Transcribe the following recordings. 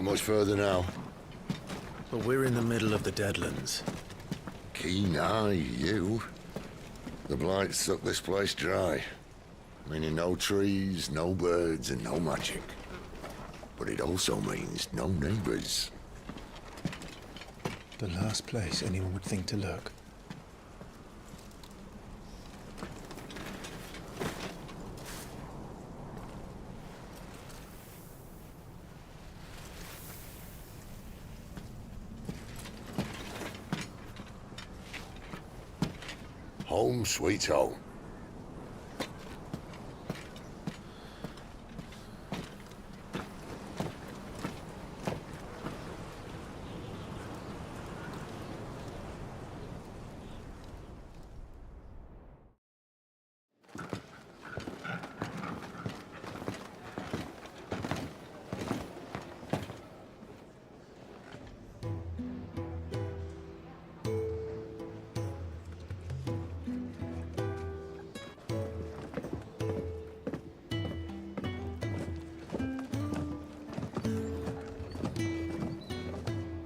much further now. But we're in the middle of the Deadlands. Keen eye, you. The blight sucked this place dry. Meaning no trees, no birds, and no magic. But it also means no neighbors. The last place anyone would think to look. Home sweet home.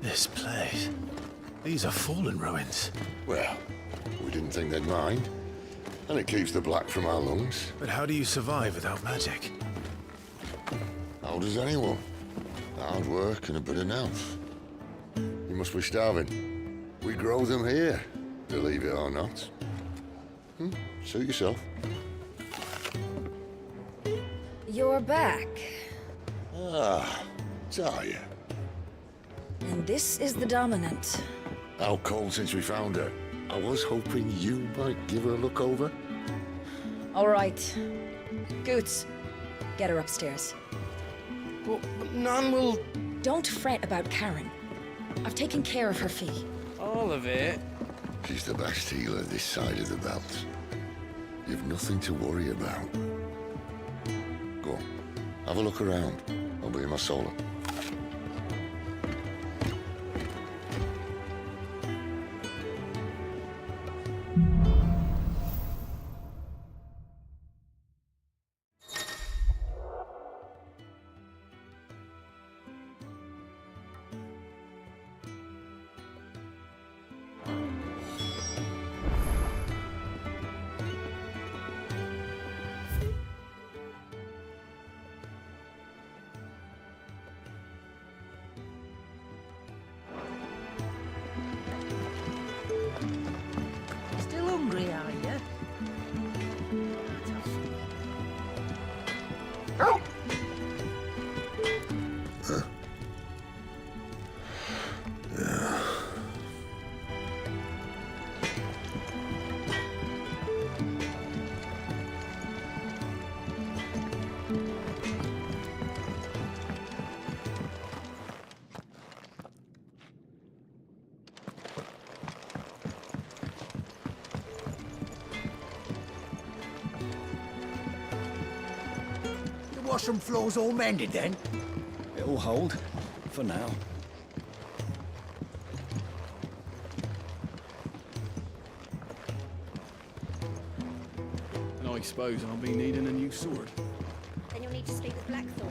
This place. These are fallen ruins. Well, we didn't think they'd mind. And it keeps the black from our lungs. But how do you survive without magic? How does anyone? Hard work and a bit of nerve. You must be starving. We grow them here, believe it or not. Suit yourself. You're back. Ah, Talia. And this is the Dominant. How cold since we found her. I was hoping you might give her a look over. All right. Goots, get her upstairs. But none will... Don't fret about Karen. I've taken care of her fee. All of it? She's the best healer this side of the belt. You've nothing to worry about. Go on, have a look around. I'll be in my solo. Still hungry, are you? Washroom floor's all mended then? It'll hold. For now. And I suppose I'll be needing a new sword. Then you'll need to speak with Blackthorn.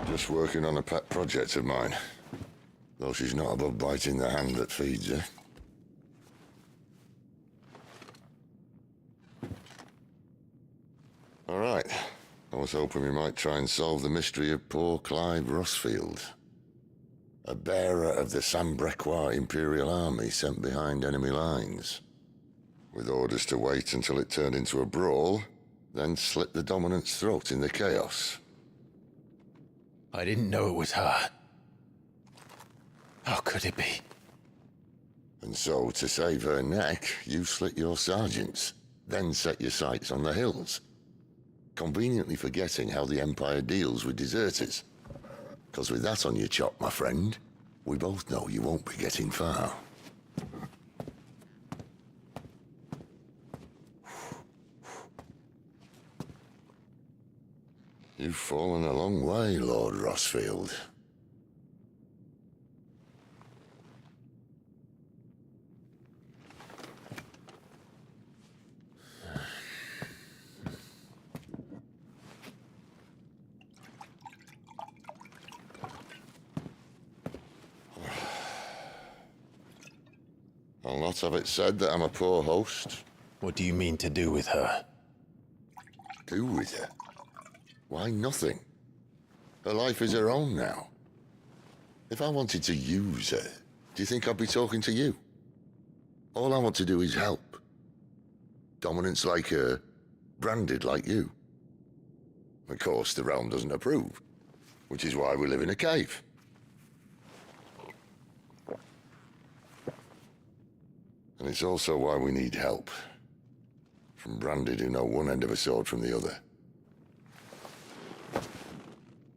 Just working on a pet project of mine. Though she's not above biting the hand that feeds her. All right. I was hoping we might try and solve the mystery of poor Clive Rossfield. A bearer of the Sambrequois Imperial Army sent behind enemy lines. With orders to wait until it turned into a brawl, then slit the Dominant's throat in the chaos. I didn't know it was her. How could it be? And so, to save her neck, you slit your sergeants, then set your sights on the hills. Conveniently forgetting how the Empire deals with deserters. 'Cause with that on your chop, my friend, we both know you won't be getting far. You've fallen a long way, Lord Rossfield. I'll not have it said that I'm a poor host. What do you mean to do with her? Do with her? Why, nothing. Her life is her own now. If I wanted to use her, do you think I'd be talking to you? All I want to do is help. Dominants like her, branded like you. Of course, the realm doesn't approve, which is why we live in a cave. And it's also why we need help. From branded who know one end of a sword from the other.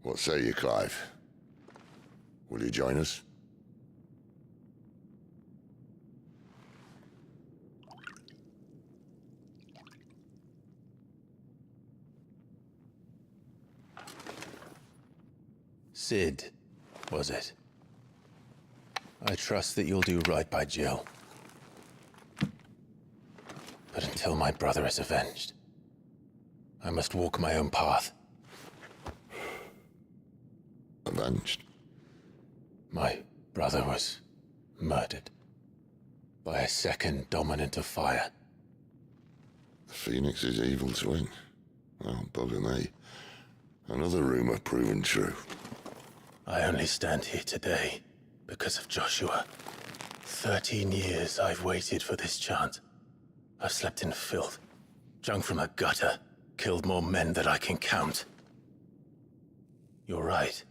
What say you, Clive? Will you join us? Sid, was it? I trust that you'll do right by Jill. But until my brother is avenged, I must walk my own path. Avenged? My brother was murdered by a second dominant of fire. The Phoenix's evil twin. Oh, bugger me. Another rumor proven true. I only stand here today because of Joshua. 13 years I've waited for this chance. I've slept in filth, drunk from a gutter, killed more men than I can count. You're right.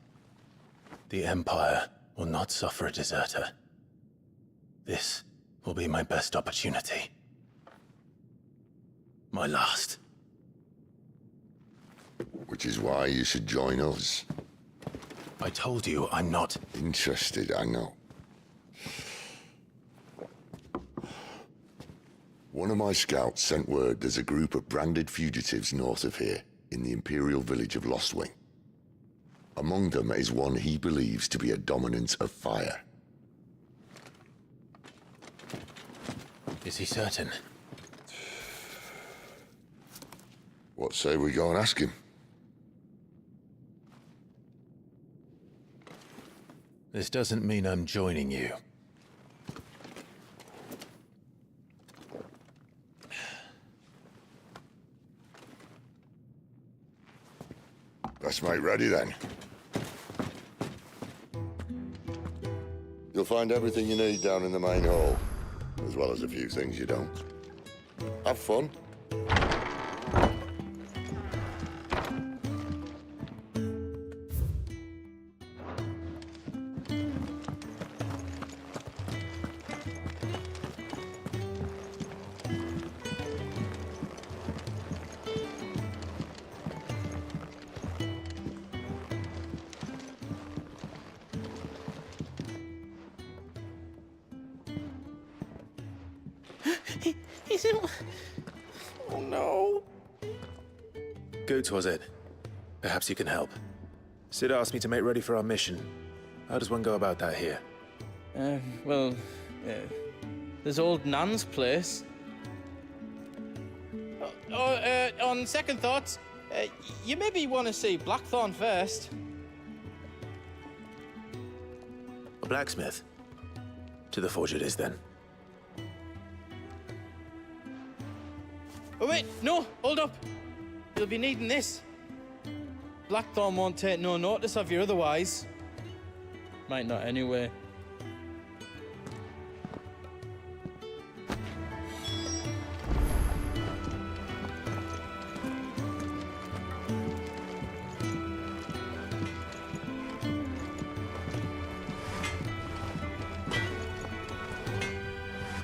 The Empire will not suffer a deserter. This will be my best opportunity. My last. Which is why you should join us. I told you I'm not Interested, I know. One of my scouts sent word there's a group of branded fugitives north of here, in the Imperial village of Lostwing. Among them is one he believes to be a dominant of fire. Is he certain? What say we go and ask him? This doesn't mean I'm joining you. Let's make ready then. You'll find everything you need down in the main hall, as well as a few things you don't. Have fun. He's in... Oh no. Goots, was it? Perhaps you can help. Sid asked me to make ready for our mission. How does one go about that here? Well, there's old Nan's place. On second thoughts, you maybe want to see Blackthorn first. A blacksmith? To the forge it is, then. Oh wait, no, hold up. You'll be needing this. Blackthorn won't take no notice of you otherwise. Might not anyway.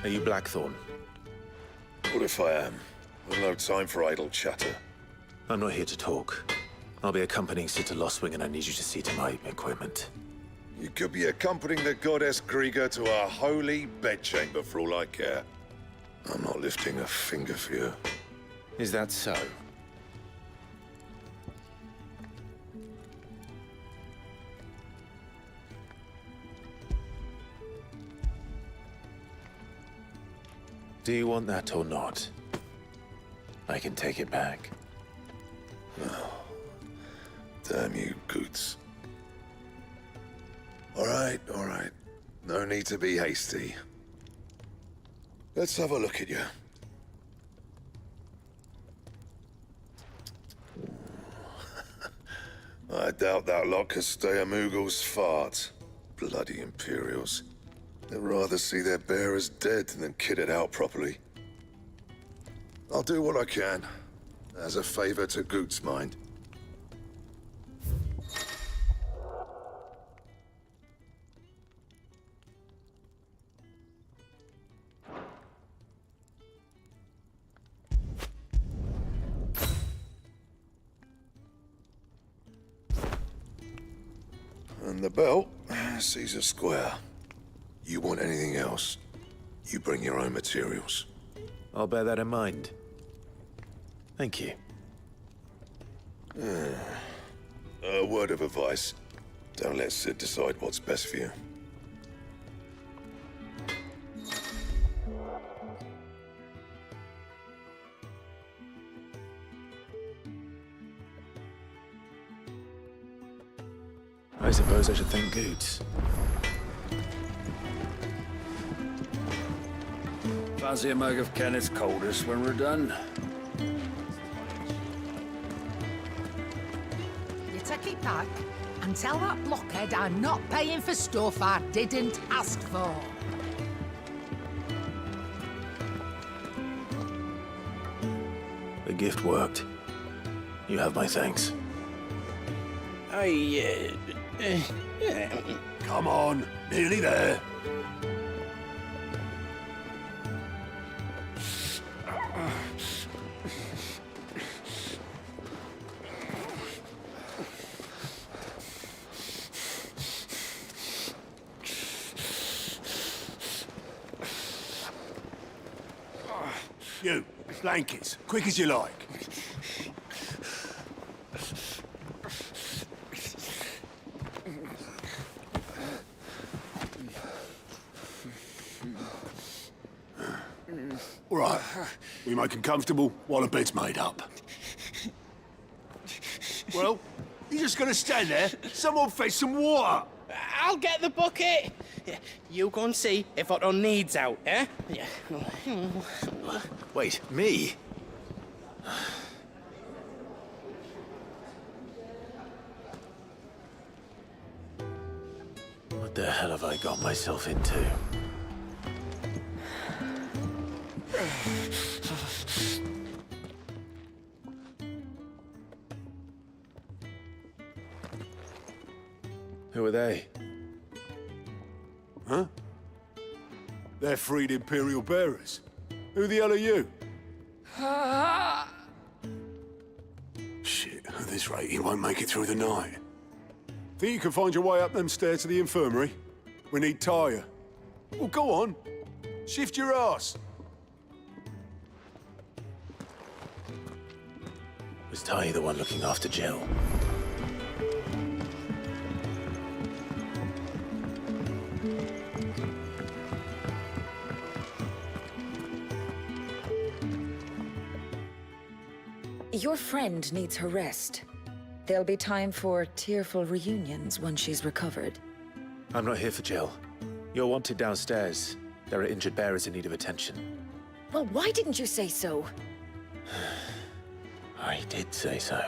Are you Blackthorn? What if I am? Well, no time for idle chatter. I'm not here to talk. I'll be accompanying Sid to Lostwing, and I need you to see to my equipment. You could be accompanying the goddess Kriega to our holy bedchamber for all I care. I'm not lifting a finger for you. Is that so? Do you want that or not? I can take it back. Damn you, Goots. All right. No need to be hasty. Let's have a look at you. I doubt that lot could stay a Moogle's fart. Bloody Imperials. They'd rather see their bearers dead than kitted out properly. I'll do what I can, as a favor to Goot's mind. And the belt sees a square. You want anything else, you bring your own materials. I'll bear that in mind. Thank you. A word of advice. Don't let Sid decide what's best for you. I suppose I should thank Goots. Fancy a mug of Kenneth's coldest when we're done. You take it back and tell that blockhead I'm not paying for stuff I didn't ask for. The gift worked. You have my thanks. Come on, nearly there. You, blankets, quick as you like. All right, we make 'em comfortable while the bed's made up. Well, you're just gonna stand there? Someone fetch some water! I'll get the bucket. You go and see if Otto needs out, eh? Yeah. Wait, me? What the hell have I got myself into? Who are they? Huh? They're freed Imperial bearers. Who the hell are you? Shit, at this rate, you won't make it through the night. Think you can find your way up them stairs to the infirmary? We need Tyre. Well, go on. Shift your ass. Was Ty the one looking after Jill? Your friend needs her rest. There'll be time for tearful reunions once she's recovered. I'm not here for Jill. You're wanted downstairs. There are injured bearers in need of attention. Well, why didn't you say so? I did say so.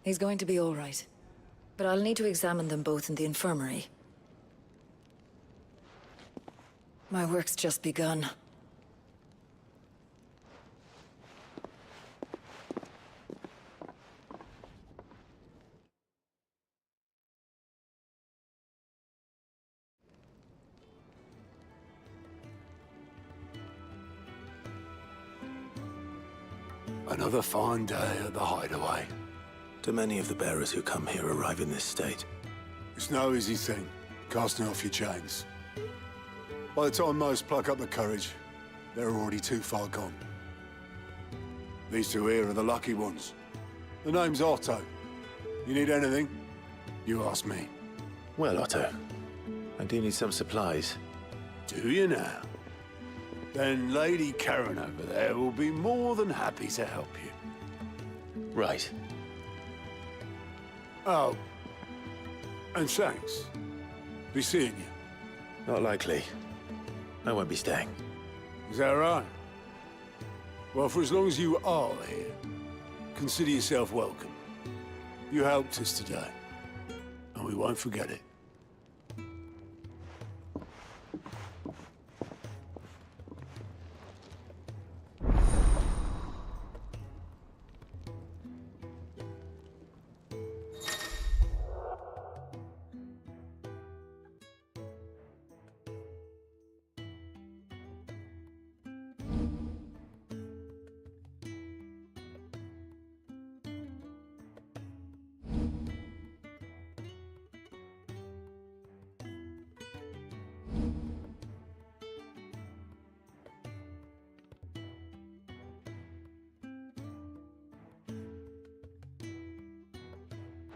He's going to be all right. But I'll need to examine them both in the infirmary. My work's just begun. Another fine day at the hideaway. Do many of the bearers who come here arrive in this state? It's no easy thing, casting off your chains. By the time most pluck up the courage, they're already too far gone. These two here are the lucky ones. The name's Otto. You need anything, you ask me. Well, Otto, I do need some supplies. Do you now? Then Lady Karen over there will be more than happy to help you. Right. Oh, and thanks. Be seeing you. Not likely. I won't be staying. Is that right? Well, for as long as you are here, consider yourself welcome. You helped us today, and we won't forget it.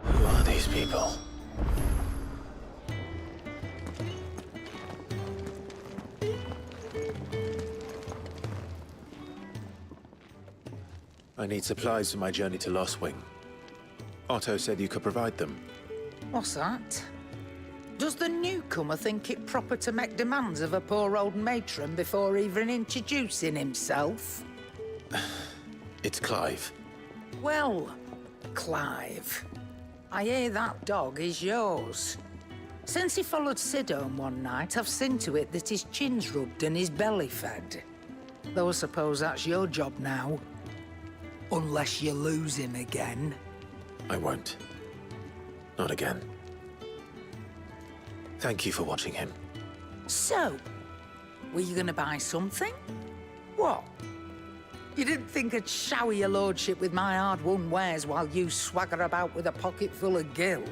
Who are these people? I need supplies for my journey to Lostwing. Otto said you could provide them. What's that? Does the newcomer think it proper to make demands of a poor old matron before even introducing himself? It's Clive. Well, Clive, I hear that dog is yours. Since he followed Sid home one night, I've seen to it that his chin's rubbed and his belly fed. Though I suppose that's your job now. Unless you lose him again. I won't. Not again. Thank you for watching him. So, were you gonna buy something? What? You didn't think I'd shower your lordship with my hard-won wares while you swagger about with a pocket full of gil?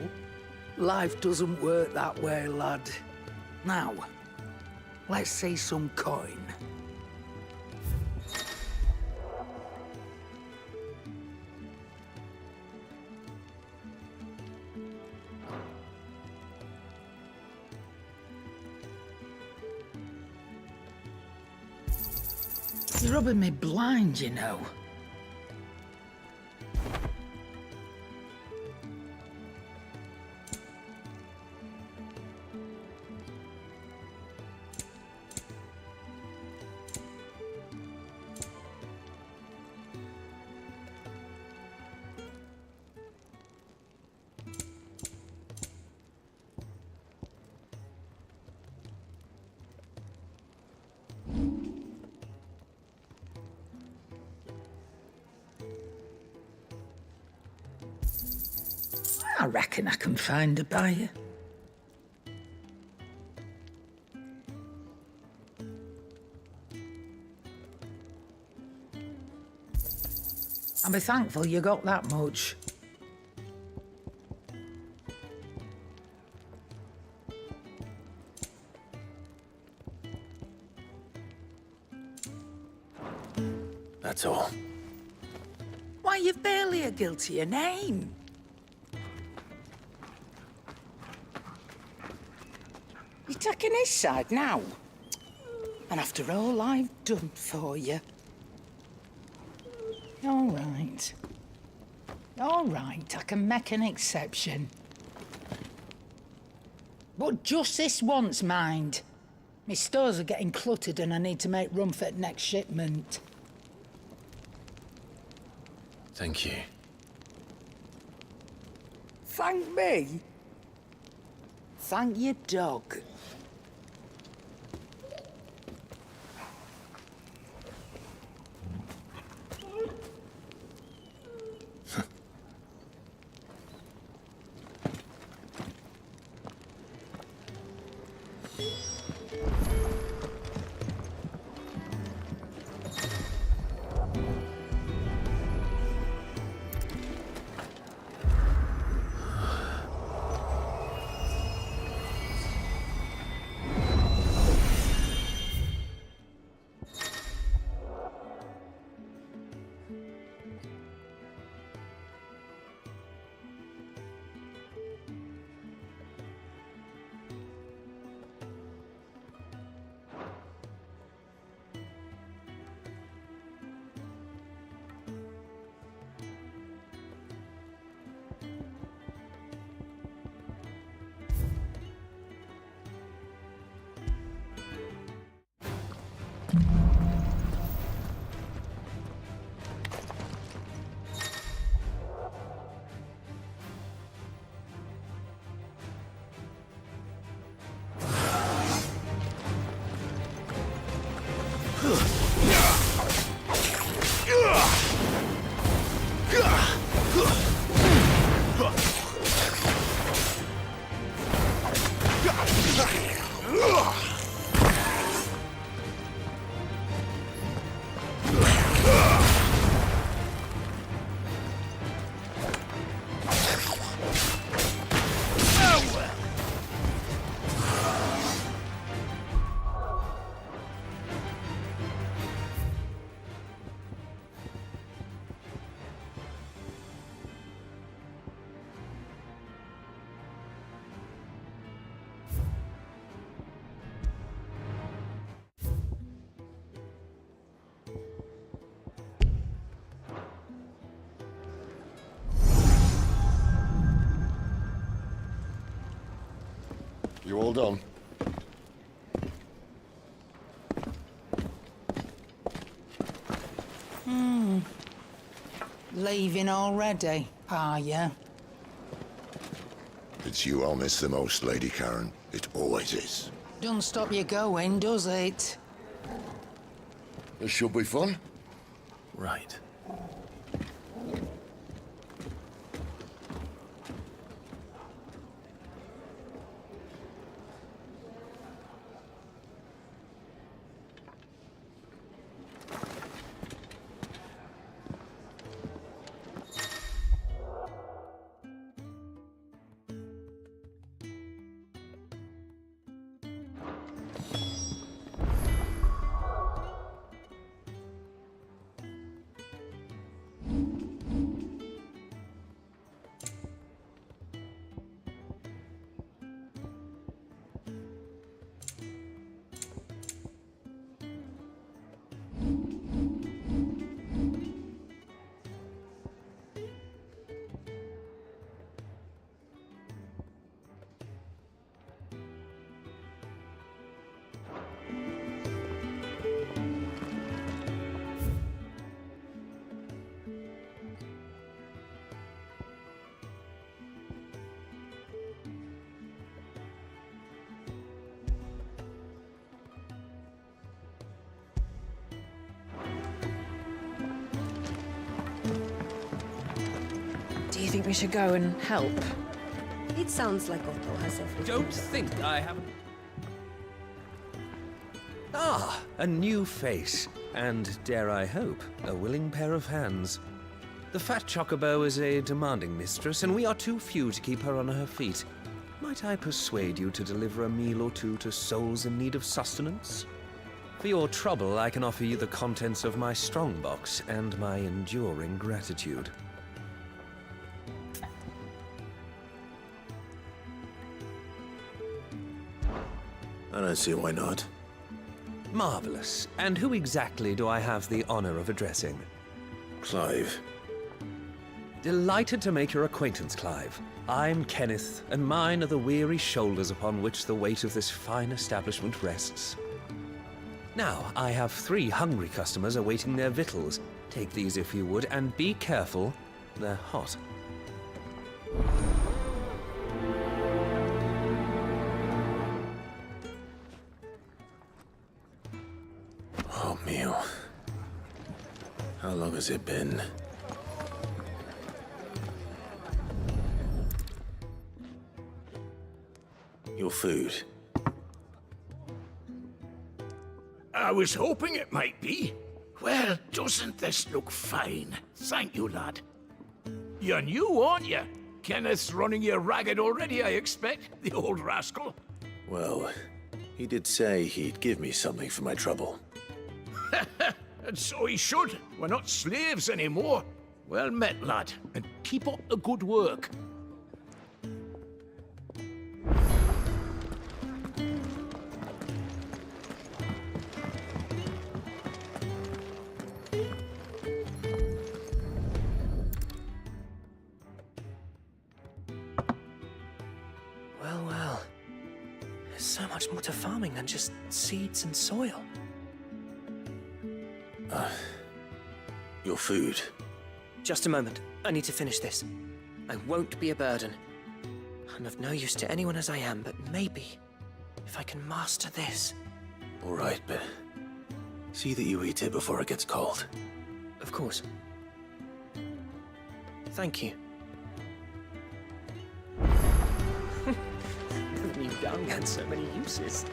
Life doesn't work that way, lad. Now, let's see some coin. You're rubbing me blind, you know. I reckon I can find a buyer. I'll be thankful you got that much. That's all. Why, you've barely a guiltier name. You're taking his side now? And after all I've done for you. All right. All right, I can make an exception. But just this once, mind. My stores are getting cluttered and I need to make room for the next shipment. Thank you. Thank me? Thank your dog. You all done? Leaving already, are you? It's you I'll miss the most, Lady Karen. It always is. Don't stop you going, does it? This should be fun. Right. Do you think we should go and help? It sounds like Otto has everything. Don't think I haven't. Ah, a new face. And, dare I hope, a willing pair of hands. The fat chocobo is a demanding mistress, and we are too few to keep her on her feet. Might I persuade you to deliver a meal or two to souls in need of sustenance? For your trouble, I can offer you the contents of my strongbox and my enduring gratitude. I don't see why not. Marvelous. And who exactly do I have the honor of addressing? Clive. Delighted to make your acquaintance, Clive. I'm Kenneth, and mine are the weary shoulders upon which the weight of this fine establishment rests. Now, I have 3 hungry customers awaiting their victuals. Take these if you would, and be careful. They're hot. Oh, meal. How long has it been? Your food. I was hoping it might be. Well, doesn't this look fine? Thank you, lad. You're new, aren't you? Kenneth's running you ragged already, I expect, the old rascal. Well, he did say he'd give me something for my trouble. And so he should. We're not slaves anymore. Well met, lad, and keep up the good work. Well. There's so much more to farming than just seeds and soil. Your food. Just a moment. I need to finish this. I won't be a burden. I'm of no use to anyone as I am, but maybe if I can master this. All right, but see that you eat it before it gets cold. Of course. Thank you. The new gun had so many uses.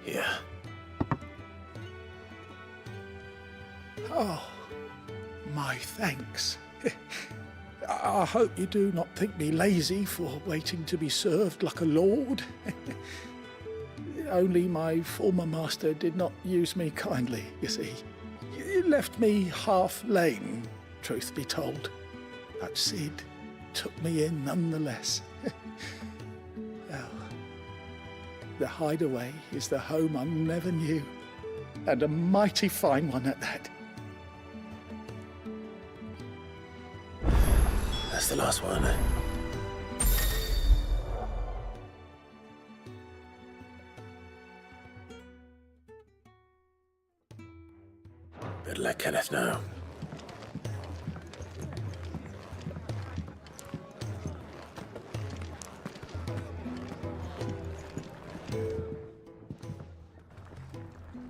Here. Oh, my thanks. I hope you do not think me lazy for waiting to be served like a lord. Only my former master did not use me kindly, you see. You left me half lame, truth be told. But Sid took me in nonetheless. Well, the Hideaway is the home I never knew, and a mighty fine one at that. That's the last one. Better let Kenneth know.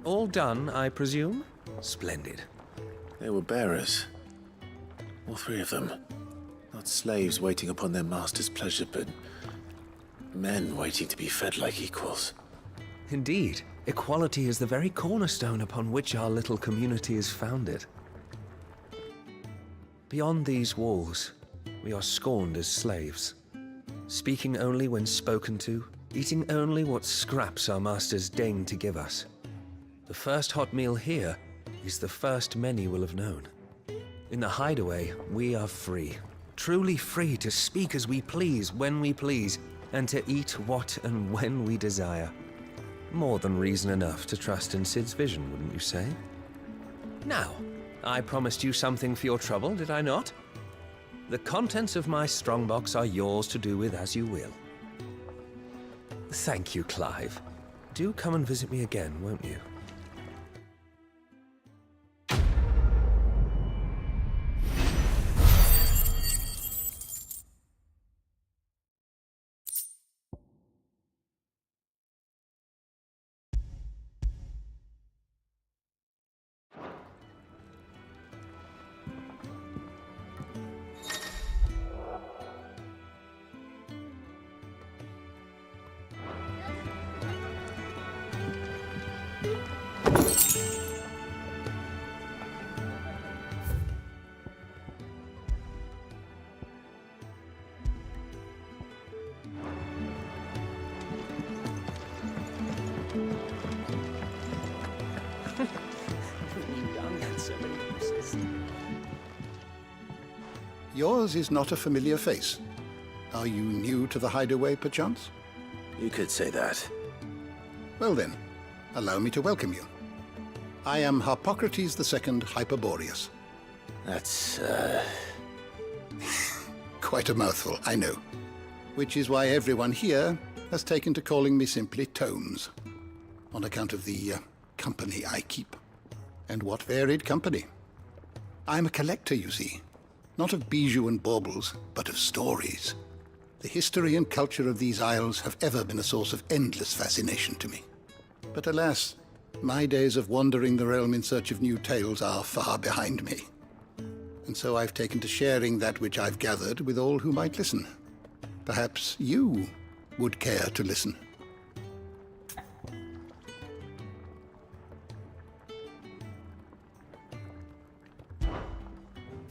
All done, I presume? Splendid. They were bearers. All three of them. Not slaves waiting upon their master's pleasure, but men waiting to be fed like equals. Indeed, equality is the very cornerstone upon which our little community is founded. Beyond these walls, we are scorned as slaves, speaking only when spoken to, eating only what scraps our masters deign to give us. The first hot meal here is the first many will have known. In the Hideaway, we are free. Truly free to speak as we please, when we please, and to eat what and when we desire. More than reason enough to trust in Sid's vision, wouldn't you say? Now, I promised you something for your trouble, did I not? The contents of my strongbox are yours to do with as you will. Thank you, Clive. Do come and visit me again, won't you? Yours is not a familiar face. Are you new to the Hideaway, perchance? You could say that. Well then, allow me to welcome you. I am Harpocrates II Hyperboreus. That's, Quite a mouthful, I know. Which is why everyone here has taken to calling me simply Tomes, on account of the company I keep. And what varied company. I'm a collector, you see. Not of bijou and baubles, but of stories. The history and culture of these isles have ever been a source of endless fascination to me. But alas, my days of wandering the realm in search of new tales are far behind me. And so I've taken to sharing that which I've gathered with all who might listen. Perhaps you would care to listen.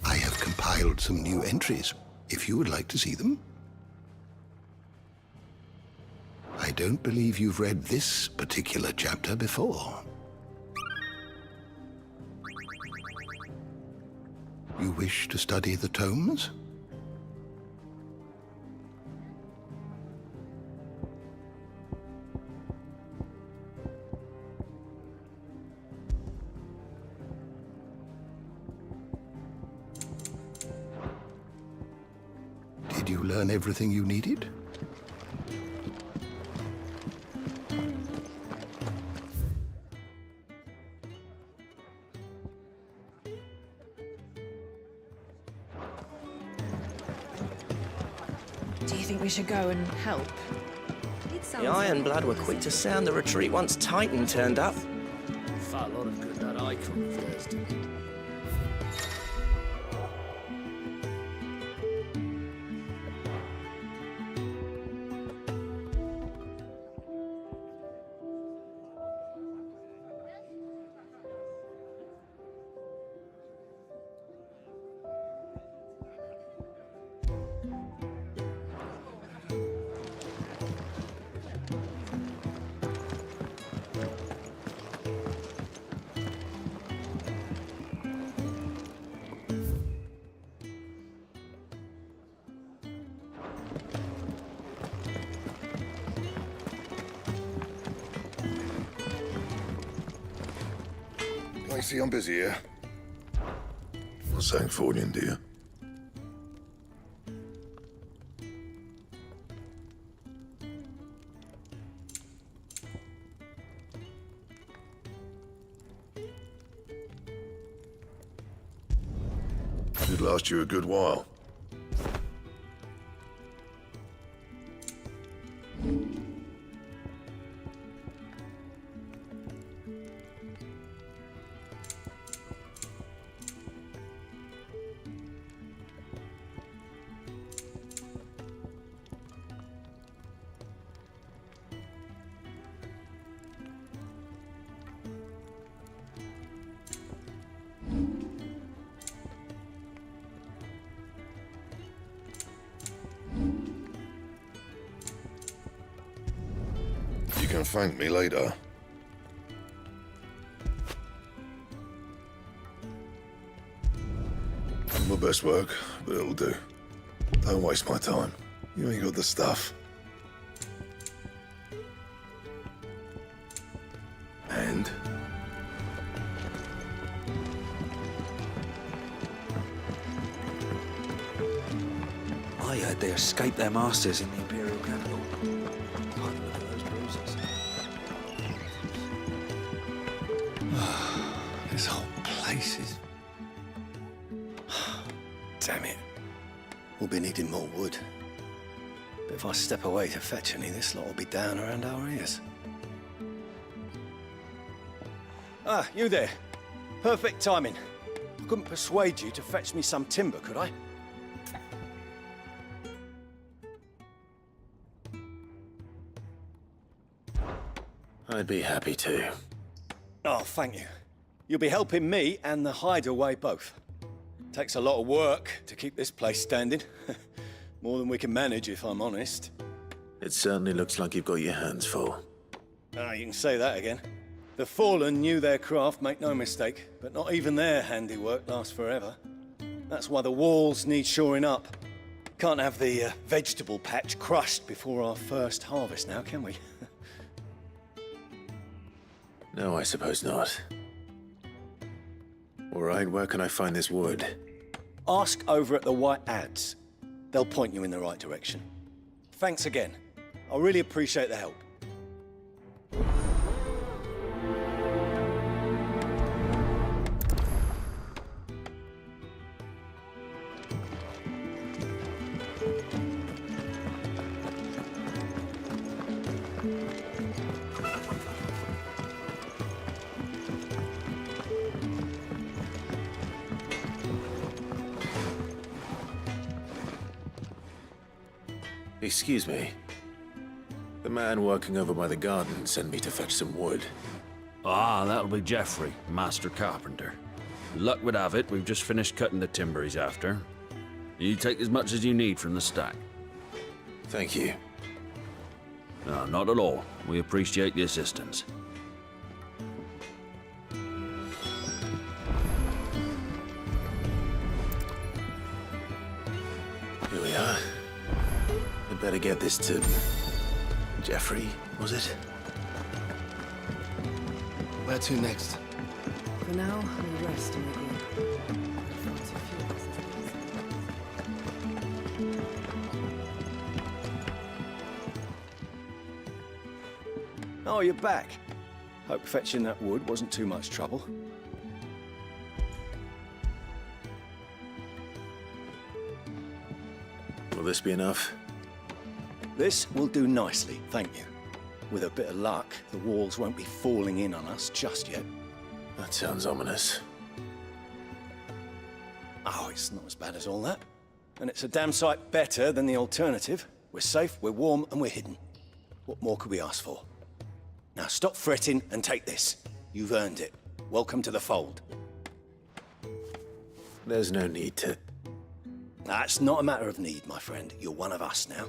I have compiled some new entries, if you would like to see them. I don't believe you've read this particular chapter before. You wish to study the tomes? you learn everything you needed? Do you think we should go and help? The Ironblood were quick to sound the retreat once Titan turned up. Far lot of good that icon first. I see I'm busy here. What's saying for you, dear? Should last you a good while. You can thank me later. My best work, but it'll do. Don't waste my time. You ain't got the stuff. And? I heard they escaped their masters in the Imperial capital. Look at those bruises. This whole place is... Damn it. We'll be needing more wood. But if I step away to fetch any, this lot will be down around our ears. Ah, you there. Perfect timing. I couldn't persuade you to fetch me some timber, could I? I'd be happy to. Oh, thank you. You'll be helping me and the hideaway both. Takes a lot of work to keep this place standing. More than we can manage, if I'm honest. It certainly looks like you've got your hands full. Ah, you can say that again. The Fallen knew their craft, make no mistake, but not even their handiwork lasts forever. That's why the walls need shoring up. Can't have the vegetable patch crushed before our first harvest now, can we? No, I suppose not. All right, where can I find this wood? Ask over at the White Ads. They'll point you in the right direction. Thanks again. I really appreciate the help. Excuse me. The man working over by the garden sent me to fetch some wood. Ah, that'll be Jeffrey, Master Carpenter. Luck would have it, we've just finished cutting the timber he's after. You take as much as you need from the stack. Thank you. No, not at all. We appreciate the assistance. Here we are. I'd better get this to... Jeffrey, was it? Where to next? For now, we rest in the group. Oh, you're back. Hope fetching that wood wasn't too much trouble. Will this be enough? This will do nicely, thank you. With a bit of luck, the walls won't be falling in on us just yet. That sounds ominous. Oh, it's not as bad as all that. And it's a damn sight better than the alternative. We're safe, we're warm, and we're hidden. What more could we ask for? Now stop fretting and take this. You've earned it. Welcome to the fold. There's no need to... That's not a matter of need, my friend. You're one of us now.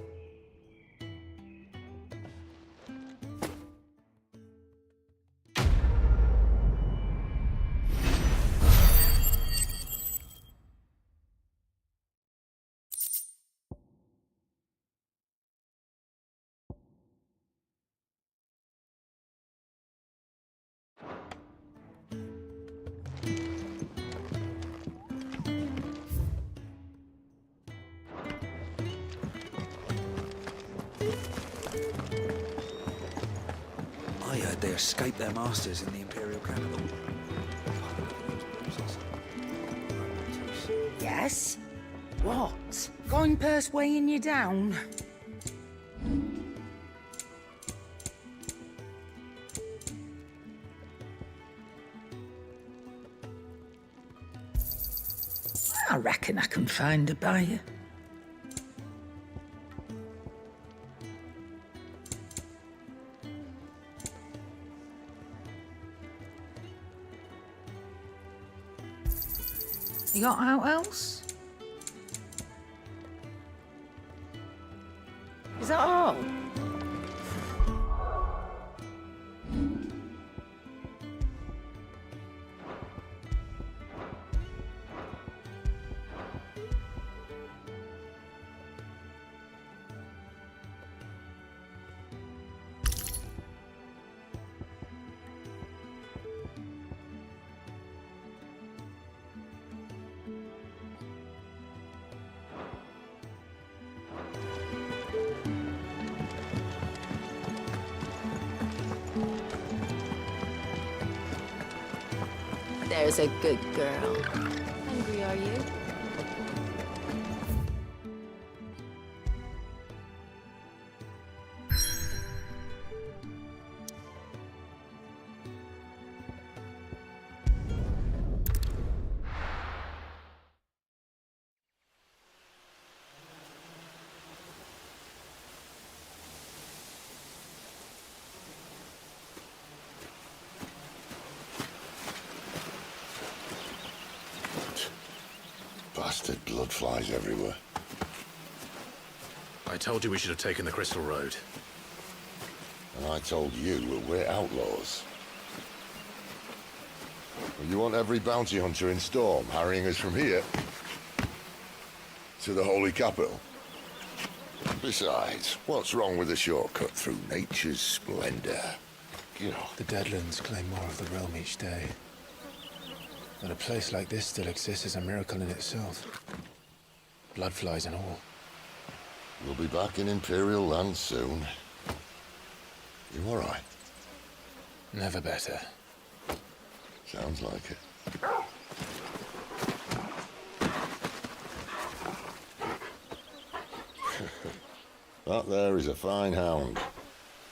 I heard they escaped their masters in the Imperial capital. Yes? What? Going purse weighing you down? I reckon I can find a buyer. You got out else? Is that all? There's a good girl. Hungry, are you? Bastard blood flies everywhere. I told you we should have taken the Crystal Road. And I told you we're outlaws. Well, you want every bounty hunter in Storm harrying us from here to the Holy Capital? Besides, what's wrong with a shortcut through nature's splendor? You know. The Deadlands claim more of the realm each day. That a place like this still exists is a miracle in itself. Bloodflies and all. We'll be back in Imperial land soon. You all right? Never better. Sounds like it. That there is a fine hound.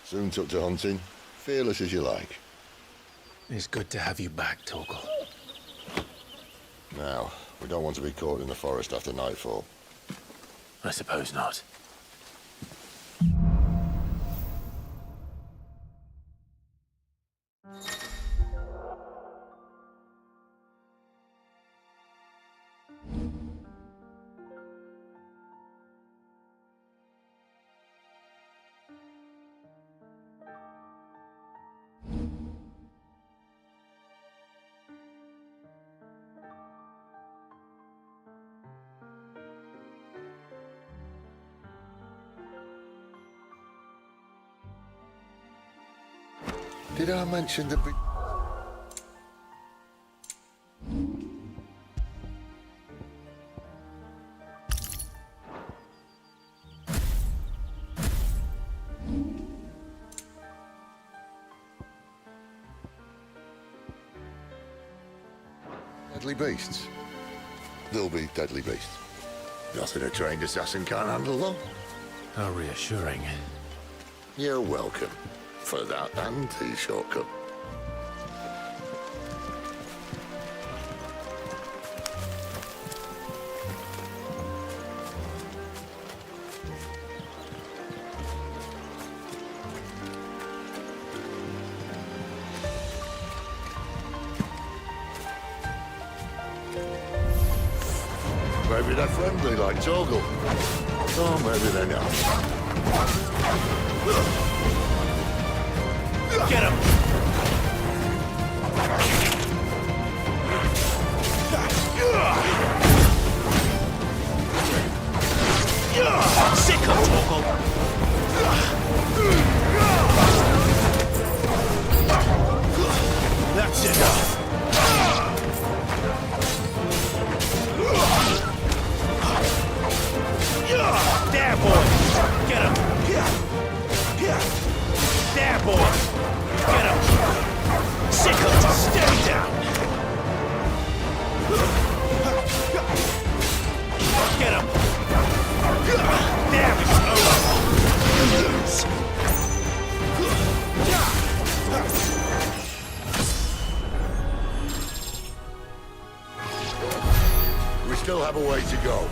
Soon took to hunting. Fearless as you like. It's good to have you back, Torgal. Now, we don't want to be caught in the forest after nightfall. I suppose not. Did I mention the big... Deadly beasts? They'll be deadly beasts. Nothing a trained assassin can't handle, though. How reassuring. You're welcome. For that and the shortcut. Maybe they're friendly like Torgal. Or maybe they're not. Get him! Sick of Torgal! That's enough! There, boy! Get him! There, boy! Get him! Sick of him! Stay down! Get him! There, it's over! Lose! We still have a way to go.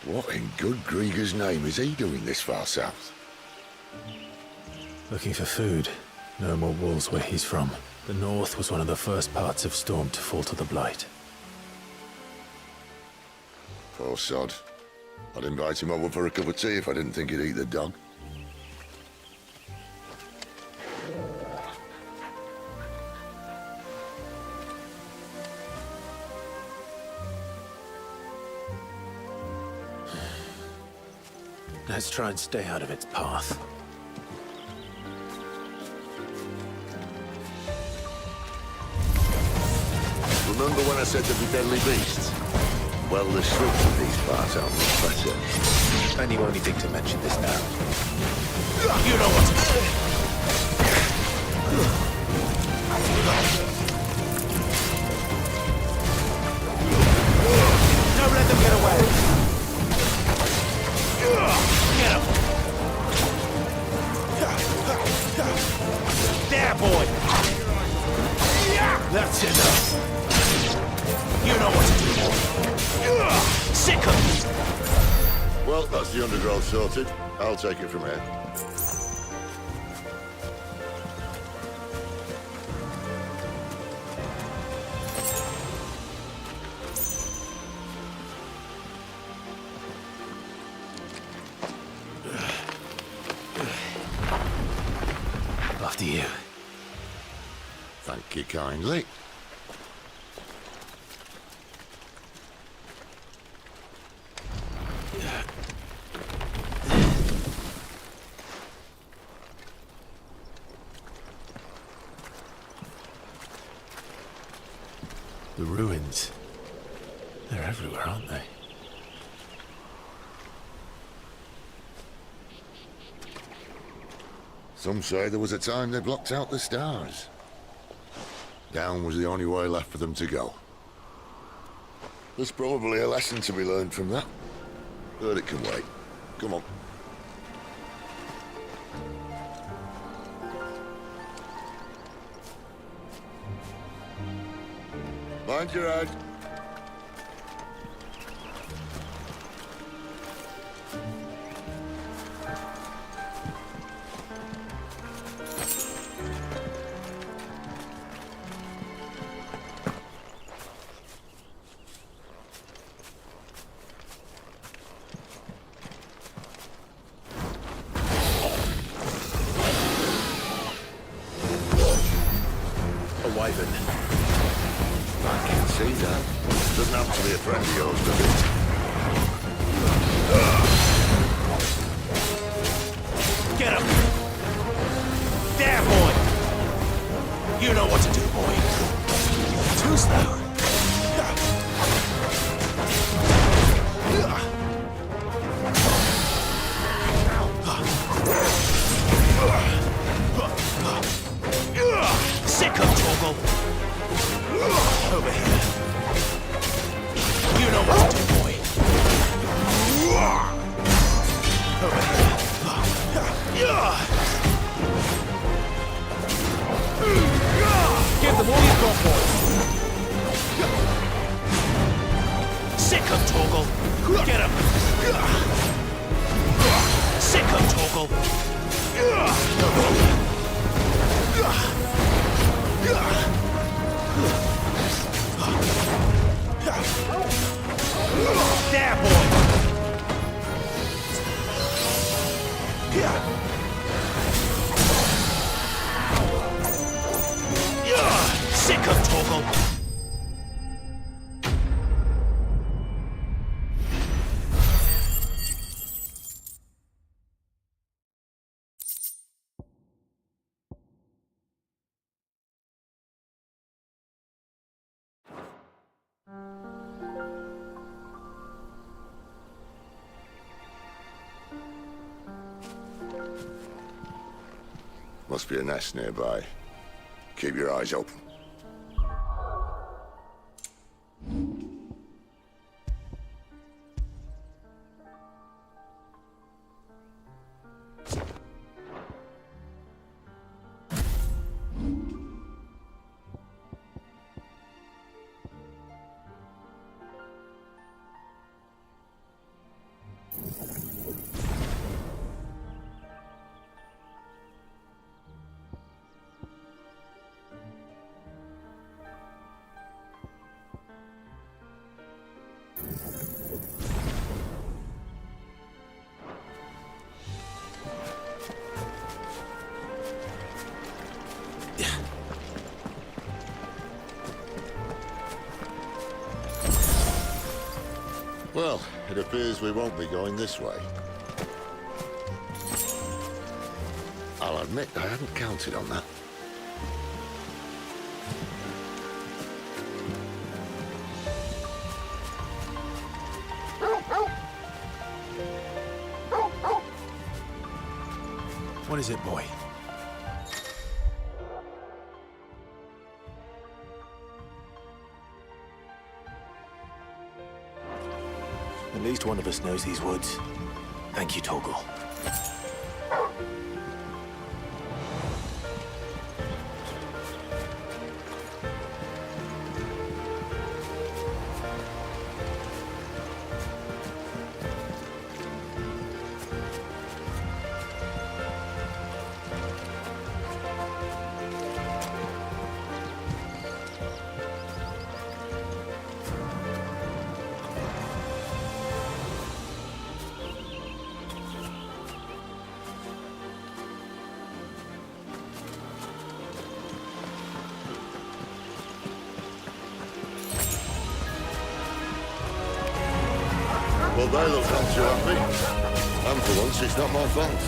What in good Grieger's name is he doing this far south? Looking for food. No more wolves where he's from. The north was one of the first parts of Storm to fall to the Blight. Poor sod. I'd invite him over for a cup of tea if I didn't think he'd eat the dog. Let's try and stay out of its path. Remember when I said there'd be deadly beasts? Well, the shrubs in these parts aren't much better. And you only think to mention this now. You know what? Don't let them get away. Get him. There, boy. That's enough. You know what to do. Sick of it. Well, that's the undergrowth sorted. I'll take it from here. After you. Thank you kindly. The ruins. They're everywhere, aren't they? Some say there was a time they blocked out the stars. Down was the only way left for them to go. There's probably a lesson to be learned from that. But it can wait. Come on. Mind your head. be a friend of yours, does it? Get him! There, boy! You know what to do, boy. Too slow. Sick of Torgal. Over here. You know what to do, boy. Over here. Give them all you've got, boys. Sick of Torgal. Get him. Sick of Torgal. There, boy. Sick of Torgal. Must be a nest nearby. Keep your eyes open. Well, it appears we won't be going this way. I'll admit I hadn't counted on that. What is it, boy? At least one of us knows these woods. Thank you, Torgal. Well, they look not too happy. And for once, it's not my fault.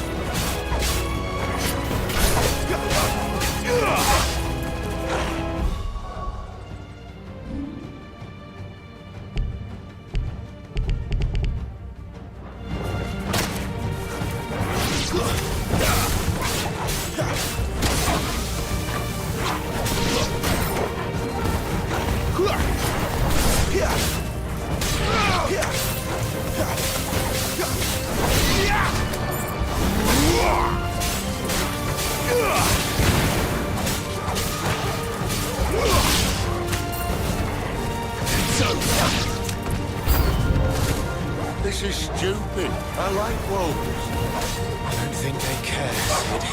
This is stupid. I like wolves. I don't think they care, Sid.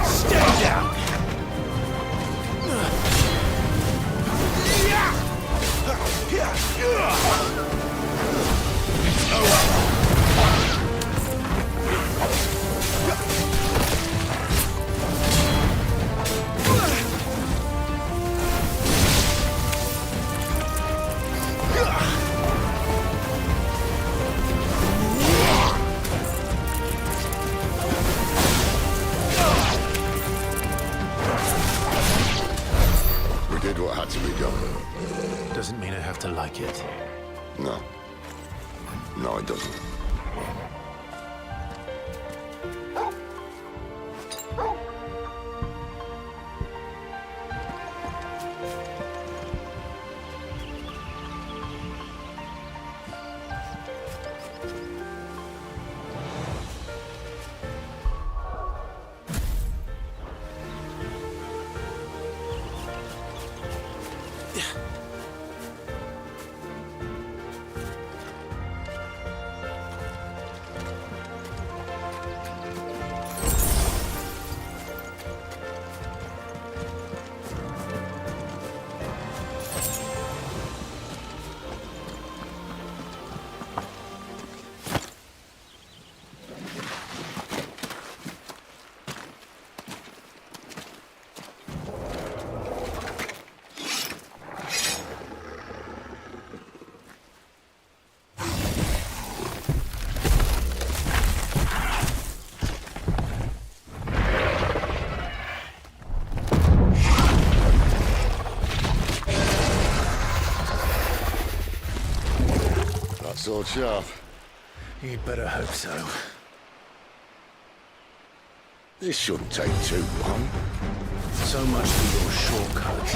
Stay down! It's over. No. No, it doesn't. Sword sharp. You'd better hope so. This shouldn't take too long. So much for your shortcut.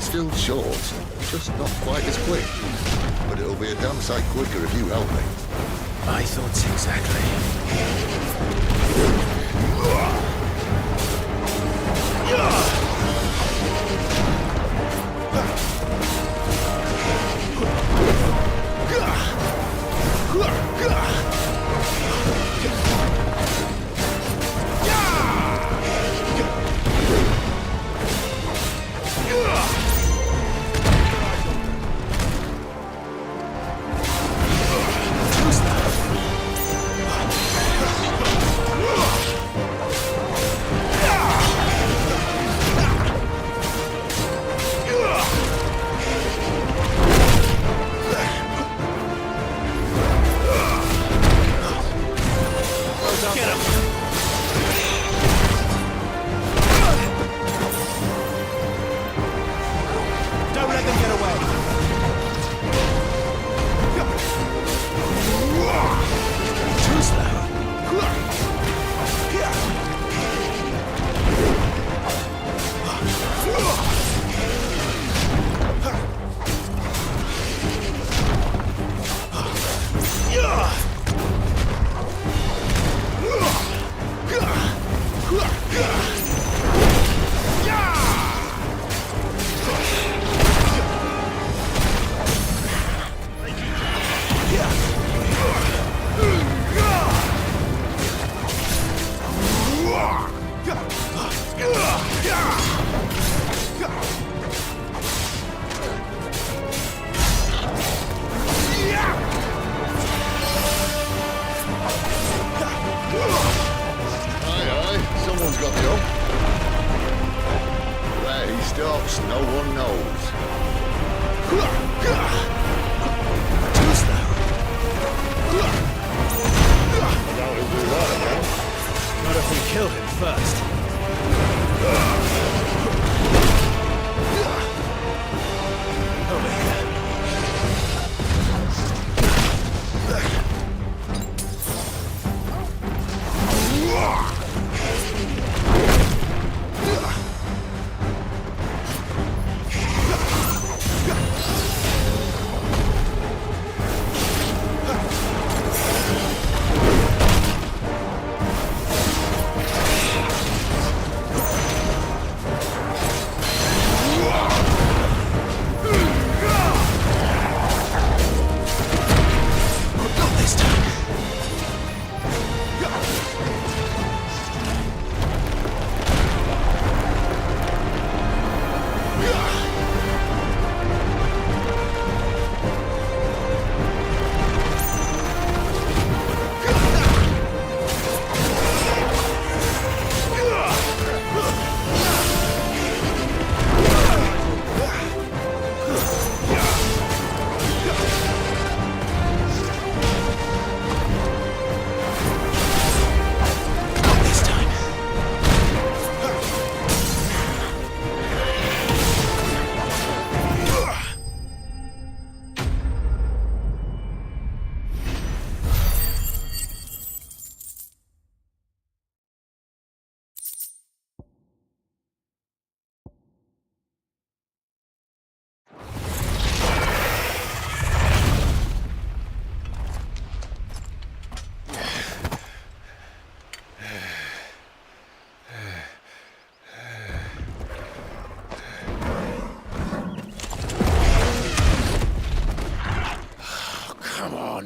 Still short, just not quite as quick. But it'll be a damn sight quicker if you help me. My thoughts exactly.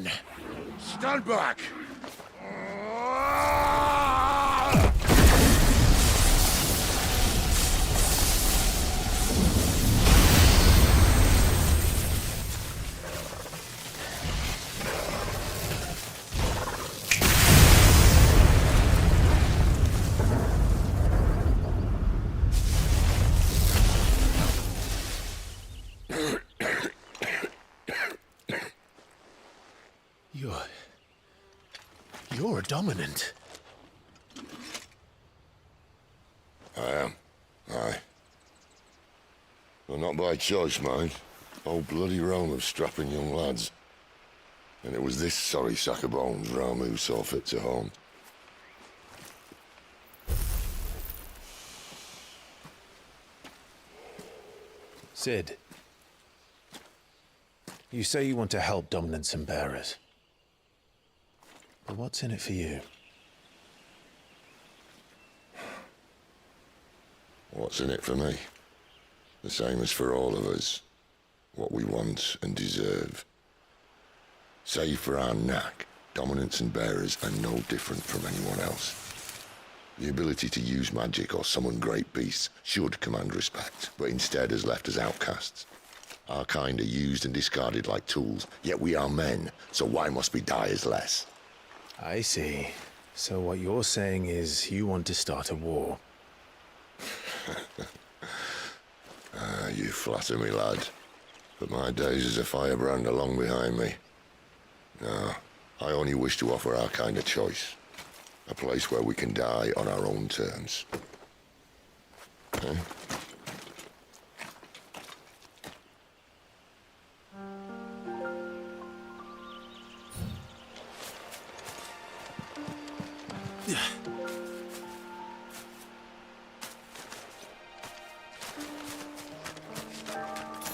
on! Stand back! You're dominant. I am. Aye. Well, not by choice, mind. Whole bloody realm of strapping young lads. And it was this sorry sack of bones Ramu who saw fit to home. Sid, you say you want to help dominants and bearers. But what's in it for you? What's in it for me? The same as for all of us. What we want and deserve. Save for our knack, dominants and bearers are no different from anyone else. The ability to use magic or summon great beasts should command respect, but instead has left us outcasts. Our kind are used and discarded like tools, yet we are men, so why must we die as less? I see. So what you're saying is you want to start a war. You flatter me, lad. But my days as a firebrand are long behind me. No, I only wish to offer our kind a choice. A place where we can die on our own terms. Eh?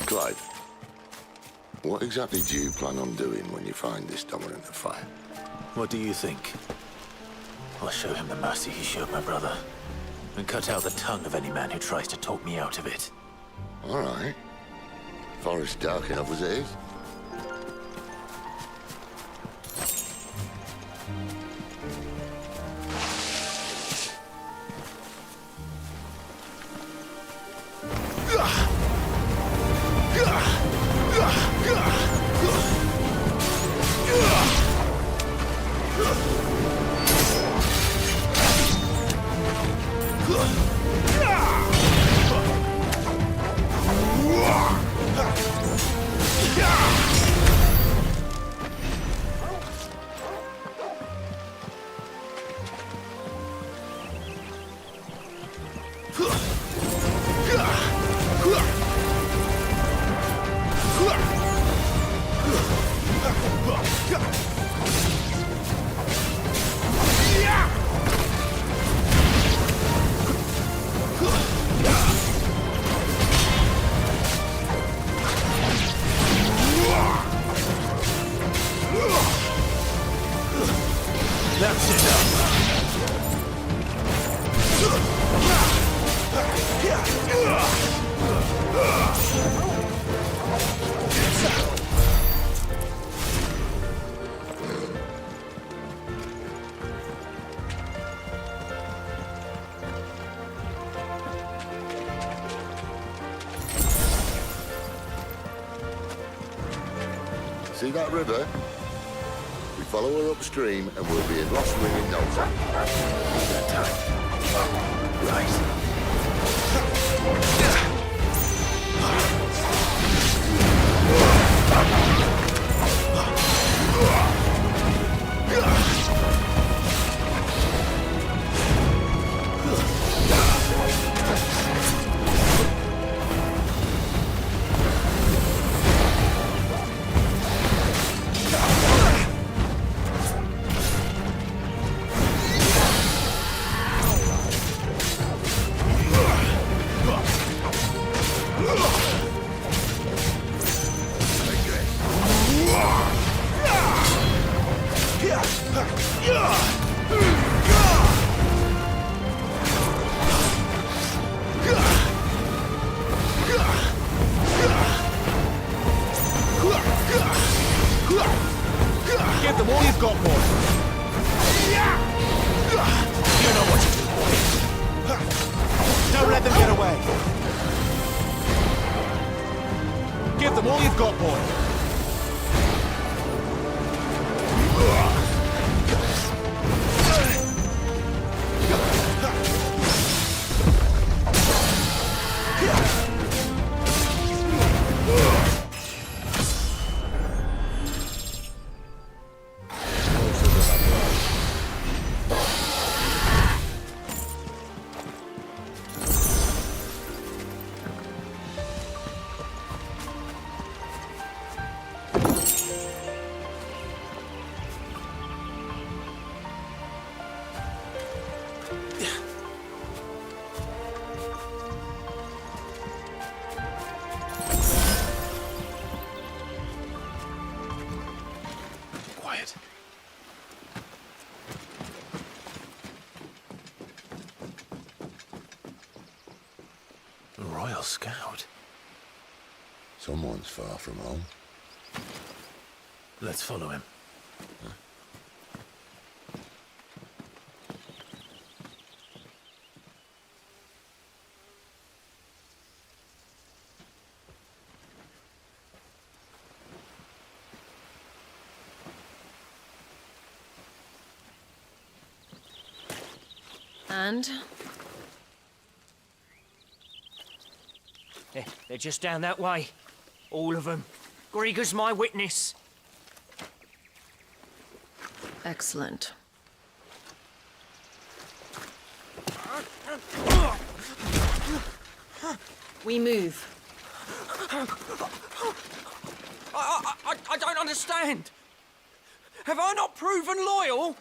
Clive, what exactly do you plan on doing when you find this dominant of fire? What do you think? I'll show him the mercy he showed my brother, and cut out the tongue of any man who tries to talk me out of it. All right. Forest dark enough as it is. That's enough. See that river? We follow her upstream and we'll be in Ffxvi in no time. That time. Right. Give them all you've got, boy. You know what to do, boy. Don't let them get away. Give them all you've got, boy. Quiet. A Royal Scout. Someone's far from home. Let's follow him. And? They're just down that way. All of them. Grieger's my witness. Excellent. We move. I don't understand. Have I not proven loyal?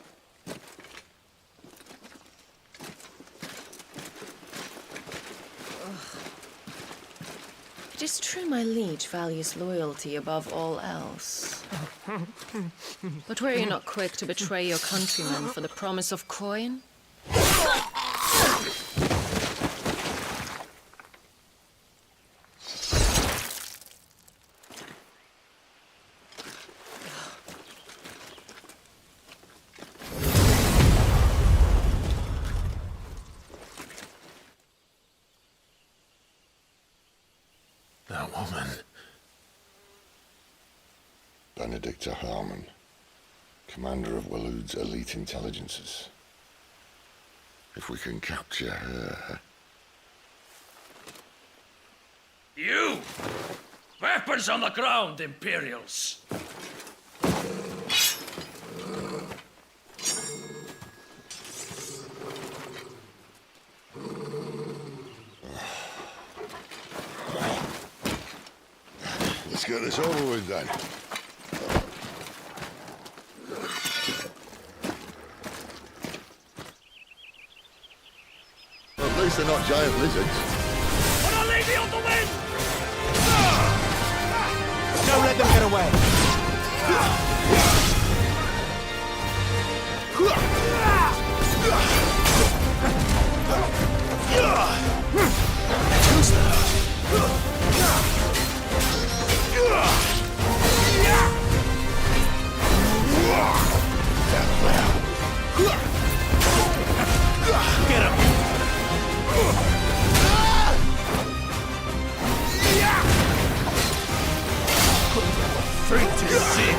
It is true my liege values loyalty above all else. But were you not quick to betray your countrymen for the promise of coin? That woman. Benedicta Harmon, commander of Waloed's elite intelligences. If we can capture her... You! Weapons on the ground, Imperials! Let's get this over with then. Well, at least they're not giant lizards. Put a lady on the wind! Don't let them get away. Who's that? Get him. Freak to see.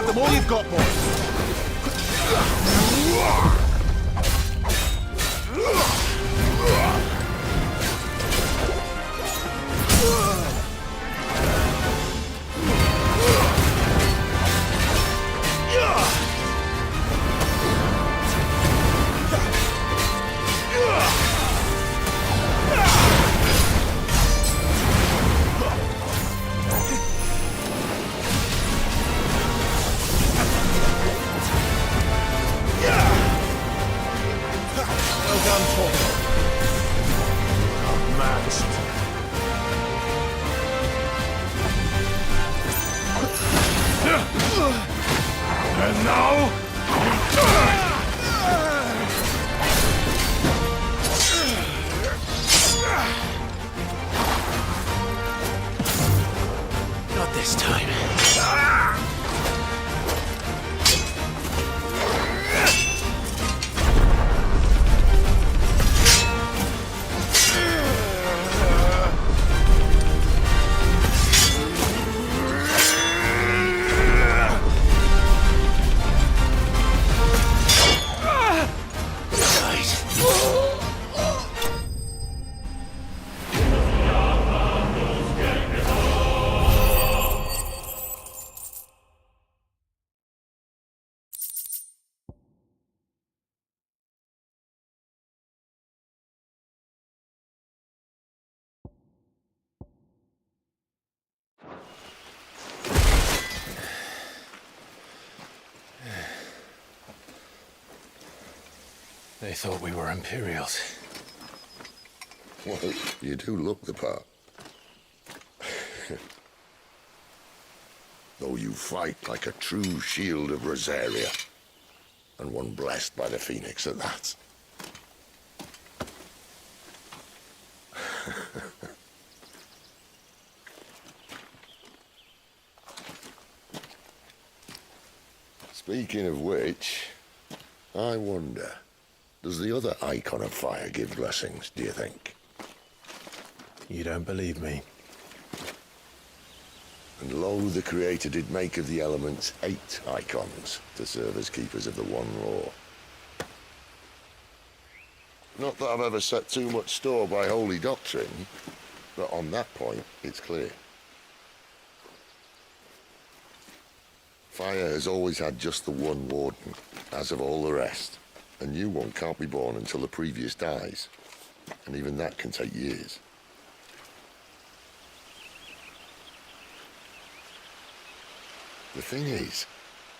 them all you've got, boy. And now, Not this time. They thought we were Imperials. Well, you do look the part. Though you fight like a true shield of Rosaria. And one blessed by the Phoenix at that. Speaking of which, I wonder, does the other icon of fire give blessings, do you think? You don't believe me? And lo, the Creator did make of the elements 8 icons to serve as keepers of the one law. Not that I've ever set too much store by holy doctrine, but on that point, it's clear. Fire has always had just the one warden, as of all the rest. A new one can't be born until the previous dies, and even that can take years. The thing is,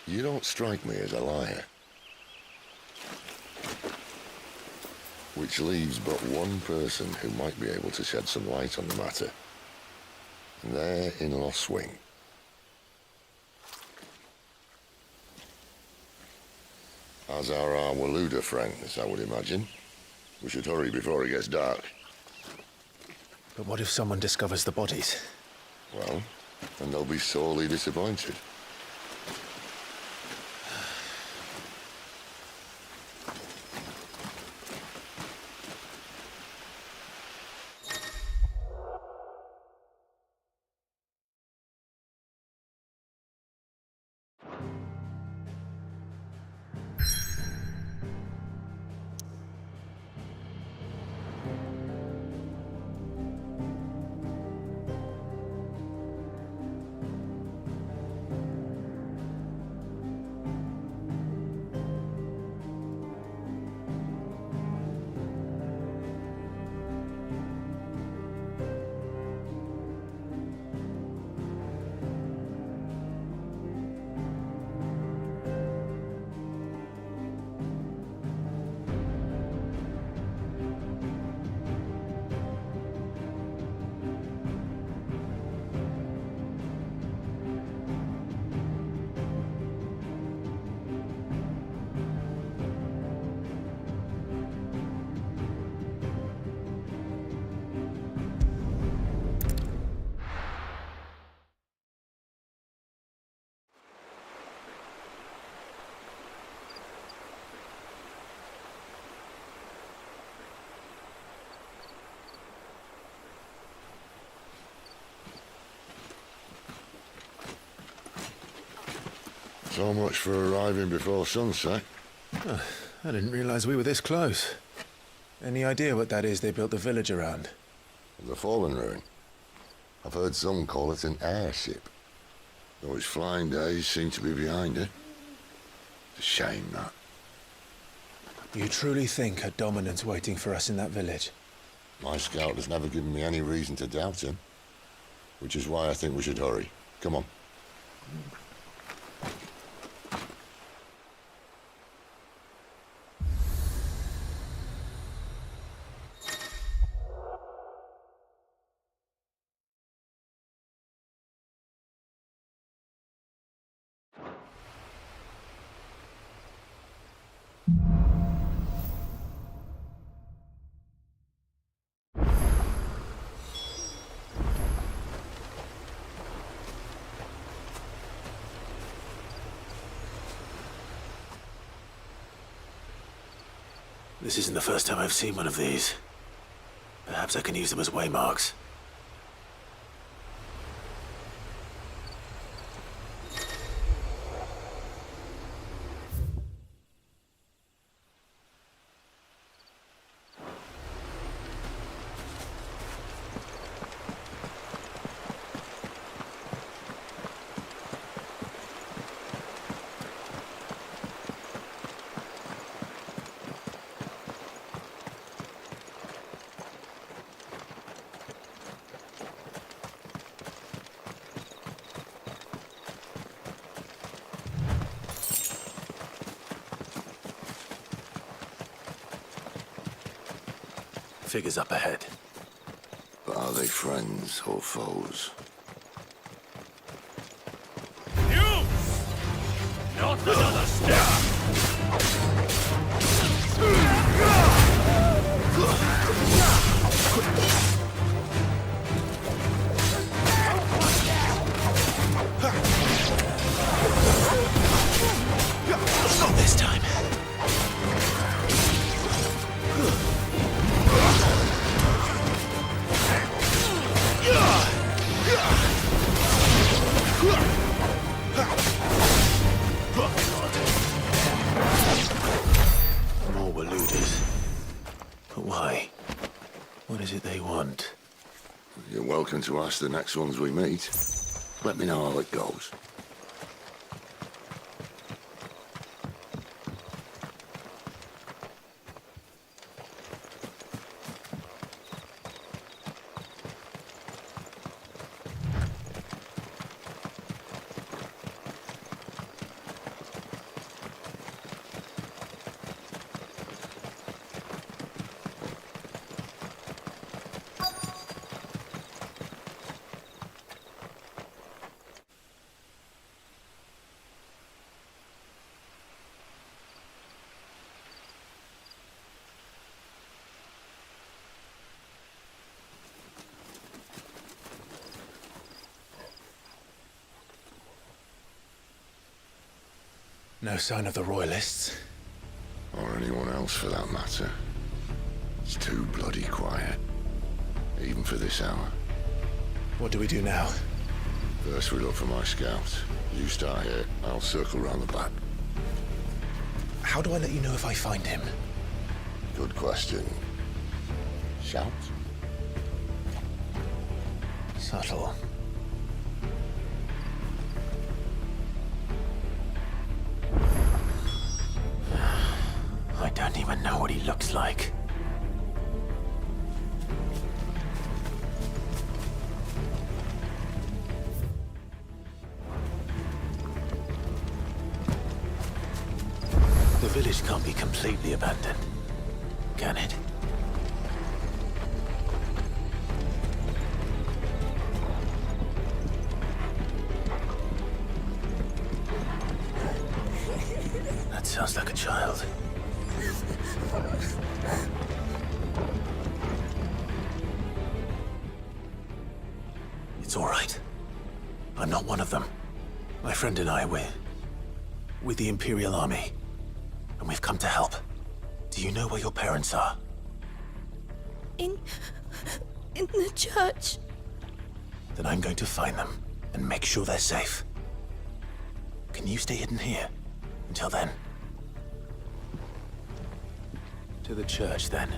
you don't strike me as a liar. Which leaves but one person who might be able to shed some light on the matter. And they're in Ffxvi. As are our Waluda friends, I would imagine. We should hurry before it gets dark. But what if someone discovers the bodies? Well, then they'll be sorely disappointed. So much for arriving before sunset. Oh, I didn't realize we were this close. Any idea what that is they built the village around? The fallen ruin. I've heard some call it an airship. Though its flying days seem to be behind it. It's a shame, that. You truly think a dominant's waiting for us in that village? My scout has never given me any reason to doubt him. Which is why I think we should hurry. Come on. This isn't the first time I've seen one of these. Perhaps I can use them as waymarks. Figures up ahead. But are they friends or foes? You! Not another step! Not this time. More Waludis. But why? What is it they want? You're welcome to ask the next ones we meet. Let me know how it goes. No sign of the Royalists. Or anyone else for that matter. It's too bloody quiet. Even for this hour. What do we do now? First we look for my scout. You start here, I'll circle round the back. How do I let you know if I find him? Good question. Shout? Subtle. I don't even know what he looks like. The village can't be completely abandoned, can it? That sounds like a child. It's all right. I'm not one of them. My friend and I, we're with the Imperial Army. And we've come to help. Do you know where your parents are? In the church. Then I'm going to find them and make sure they're safe. Can you stay hidden here? Until then? To the church, then.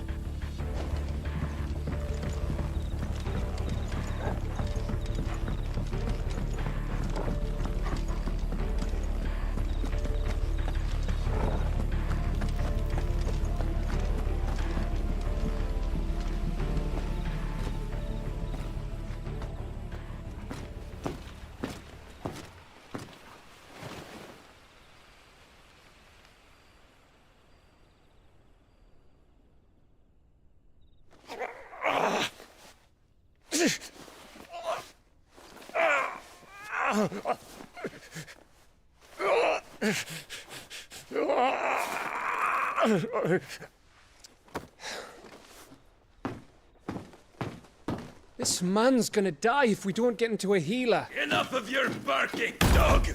This man's gonna die if we don't get into a healer. Enough of your barking, dog!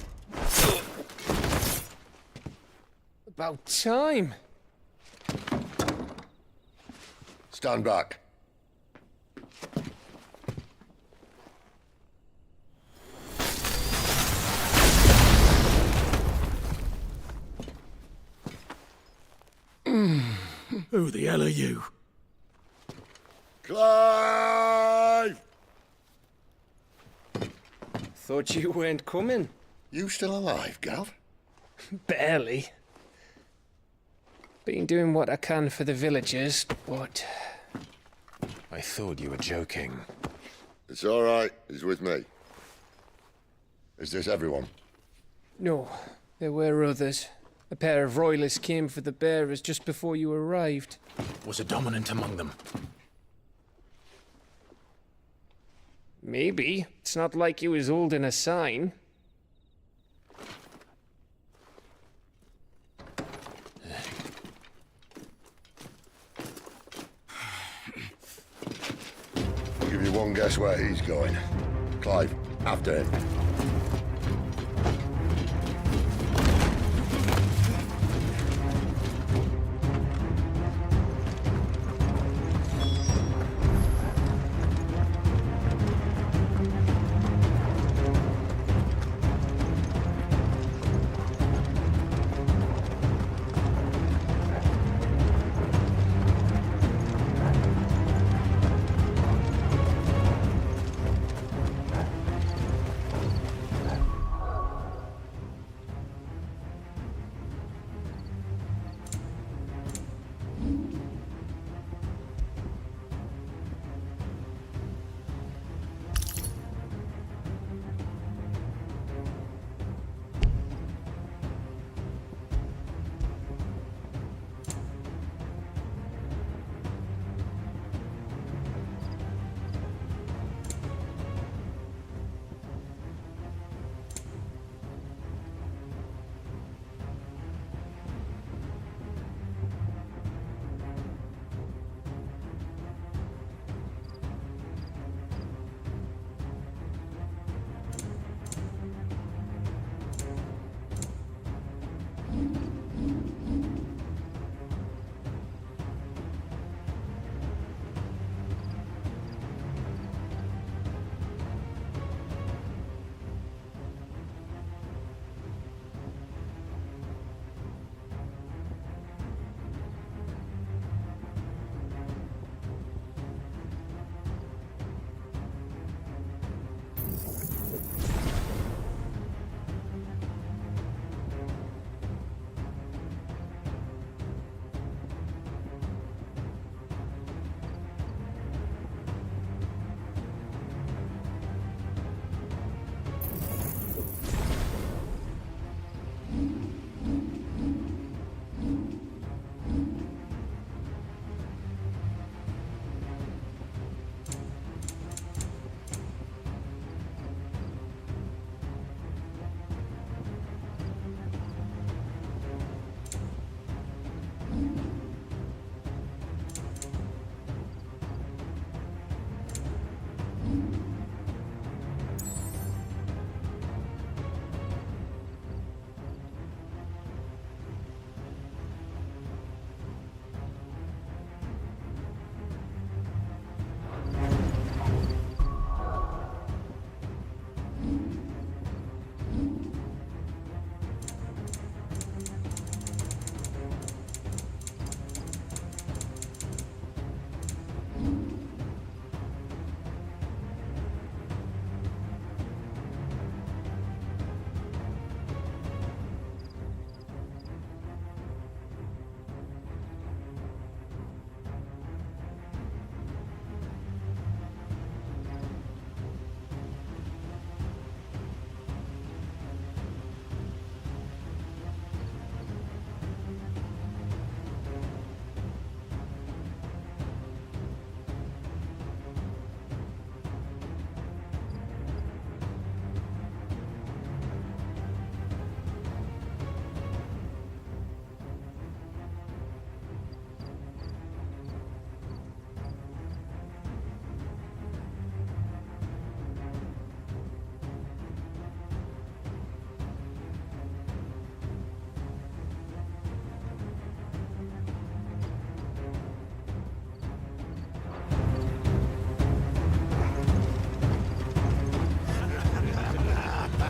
About time. Stand back. Who the hell are you? Clive! Thought you weren't coming. You still alive, Gav? Barely. Been doing what I can for the villagers, but... I thought you were joking. It's all right. He's with me. Is this everyone? No, there were others. A pair of royalists came for the bearers just before you arrived. Was a dominant among them? Maybe. It's not like he was holding a sign. I'll give you one guess where he's going. Clive, after him.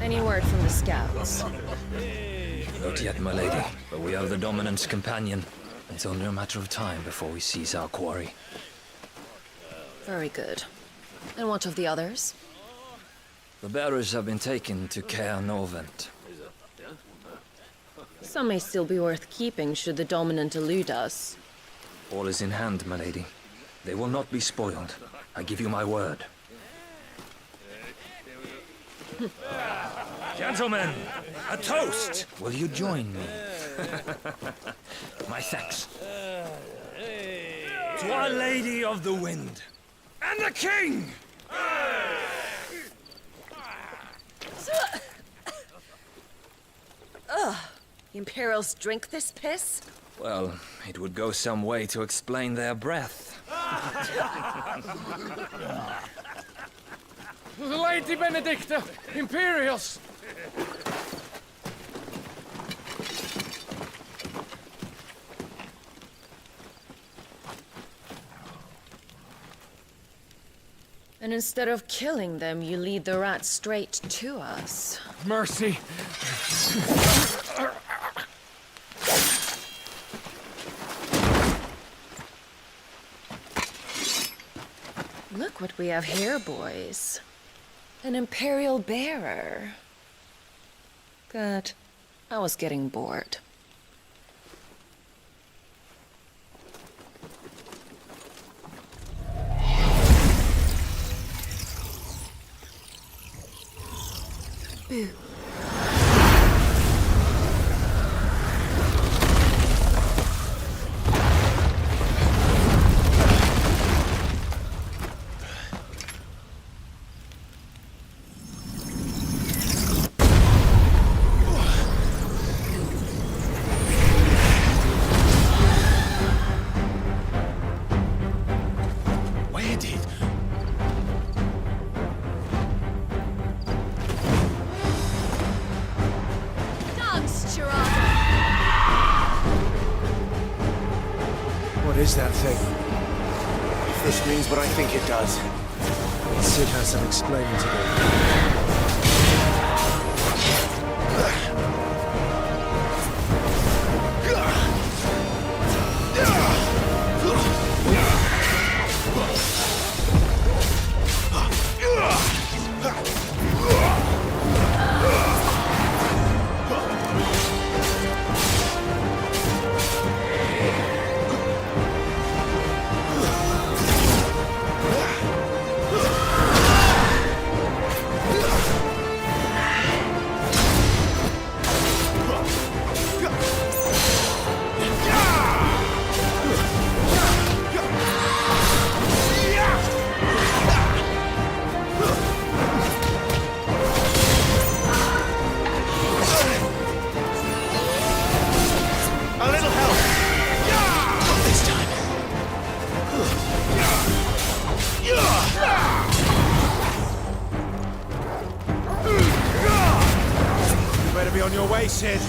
Any word from the scouts? Not yet, my lady, but we have the dominant's companion. It's only a matter of time before we seize our quarry. Very good. And what of the others? The bearers have been taken to Caer Novent. Some may still be worth keeping should the dominant elude us. All is in hand, my lady. They will not be spoiled. I give you my word. Gentlemen, a toast! Will you join me? My thanks. To Our Lady of the Wind. And the King! Ugh. The Imperials drink this piss? Well, it would go some way to explain their breath. Lady Benedicta! Imperials! And instead of killing them, you lead the rats straight to us. Mercy! Look what we have here, boys. An Imperial bearer. Good. I was getting bored. Boo. What is that thing? If this means what I think it does, Sid has some explaining to do. Be on your way, Sid.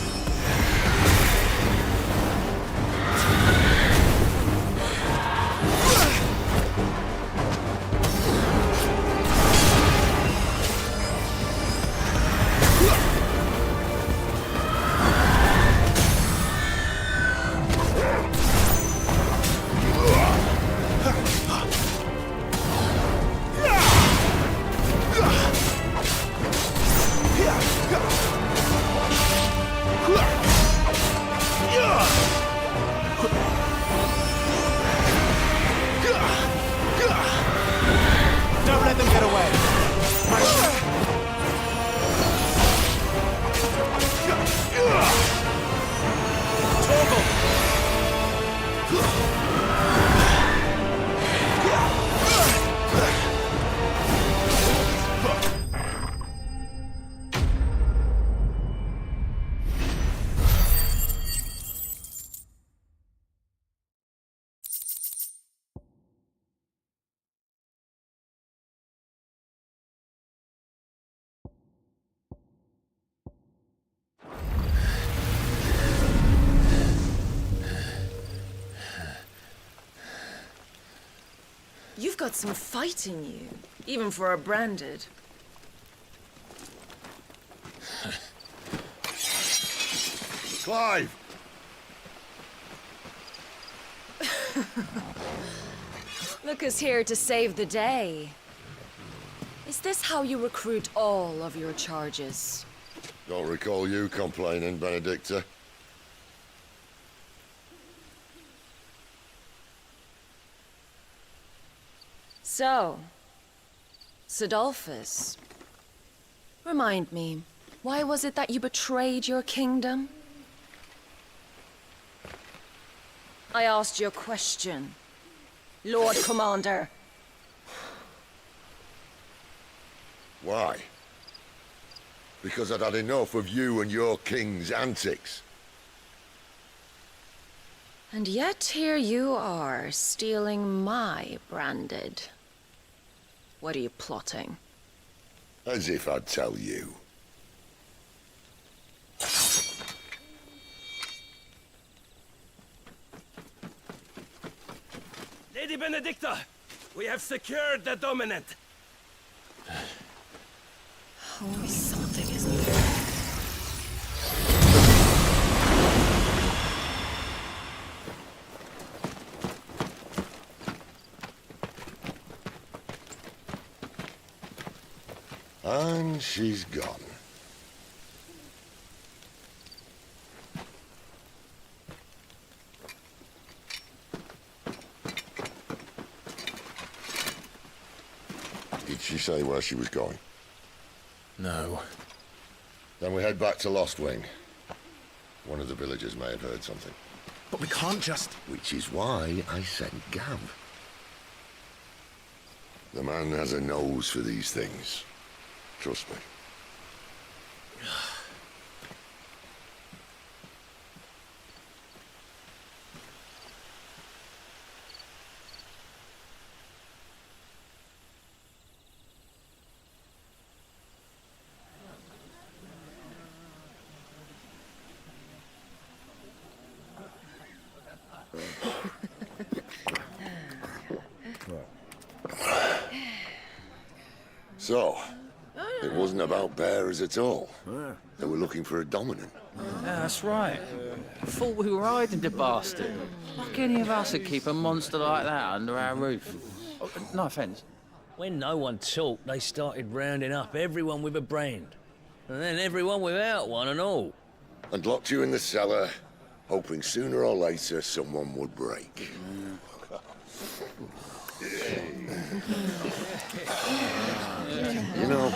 Don't let them get away. You've got some fight in you, even for a branded. Clive! Look who's here to save the day. Is this how you recruit all of your charges? Don't recall you complaining, Benedicta. So, Sidolphus, remind me, why was it that you betrayed your kingdom? I asked you a question, Lord Commander. Why? Because I'd had enough of you and your king's antics. And yet here you are, stealing my branded. What are you plotting? As if I'd tell you. Lady Benedicta, we have secured the dominant. Oh, something isn't there. And she's gone. Did she say where she was going? No. Then we head back to Lost Wing. One of the villagers may have heard something. But we can't just... Which is why I sent Gav. The man has a nose for these things. Trust me. So, it wasn't about bearers at all. They were looking for a dominant. Yeah, that's right. Thought we were hiding the bastard. Like any of us would keep a monster like that under our roof. Oh, no offence. When no one talked, they started rounding up everyone with a brand. And then everyone without one and all. And locked you in the cellar, hoping sooner or later someone would break. You know,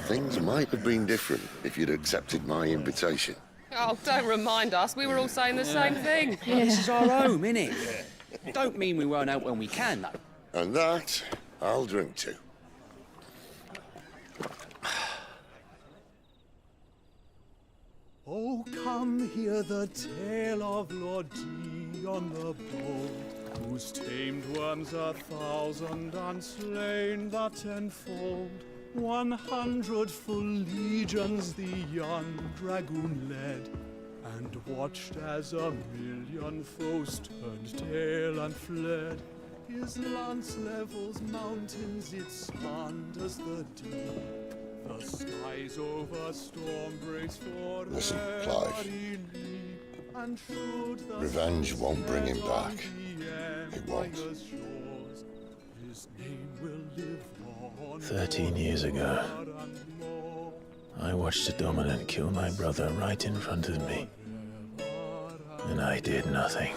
things might have been different if you'd accepted my invitation. Oh, don't remind us. We were all saying the same thing. This is our home, innit? Don't mean we won't out when we can, though. And that, I'll drink to. Oh, come hear the tale of Lord D on the bold, whose tamed worms 1,000 and slain the tenfold. 100 full legions the young dragoon led, and watched as 1,000,000 foes turned tail and fled. His lance levels mountains, it spanned as the deep. The skies over storm breaks for Listen, Clive. and showed the Revenge won't bring him back. It won't. His name will live on 13 years ago, I watched a dominant kill my brother right in front of me. And I did nothing.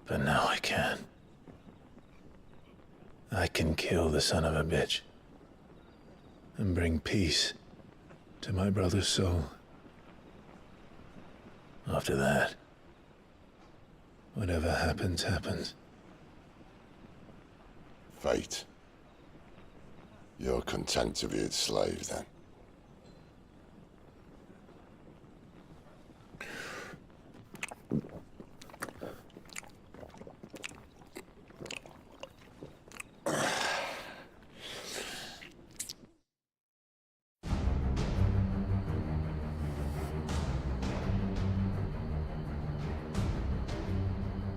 But now I can. I can kill the son of a bitch and bring peace to my brother's soul. After that, whatever happens, happens. Fate. You're content to be its slave, then?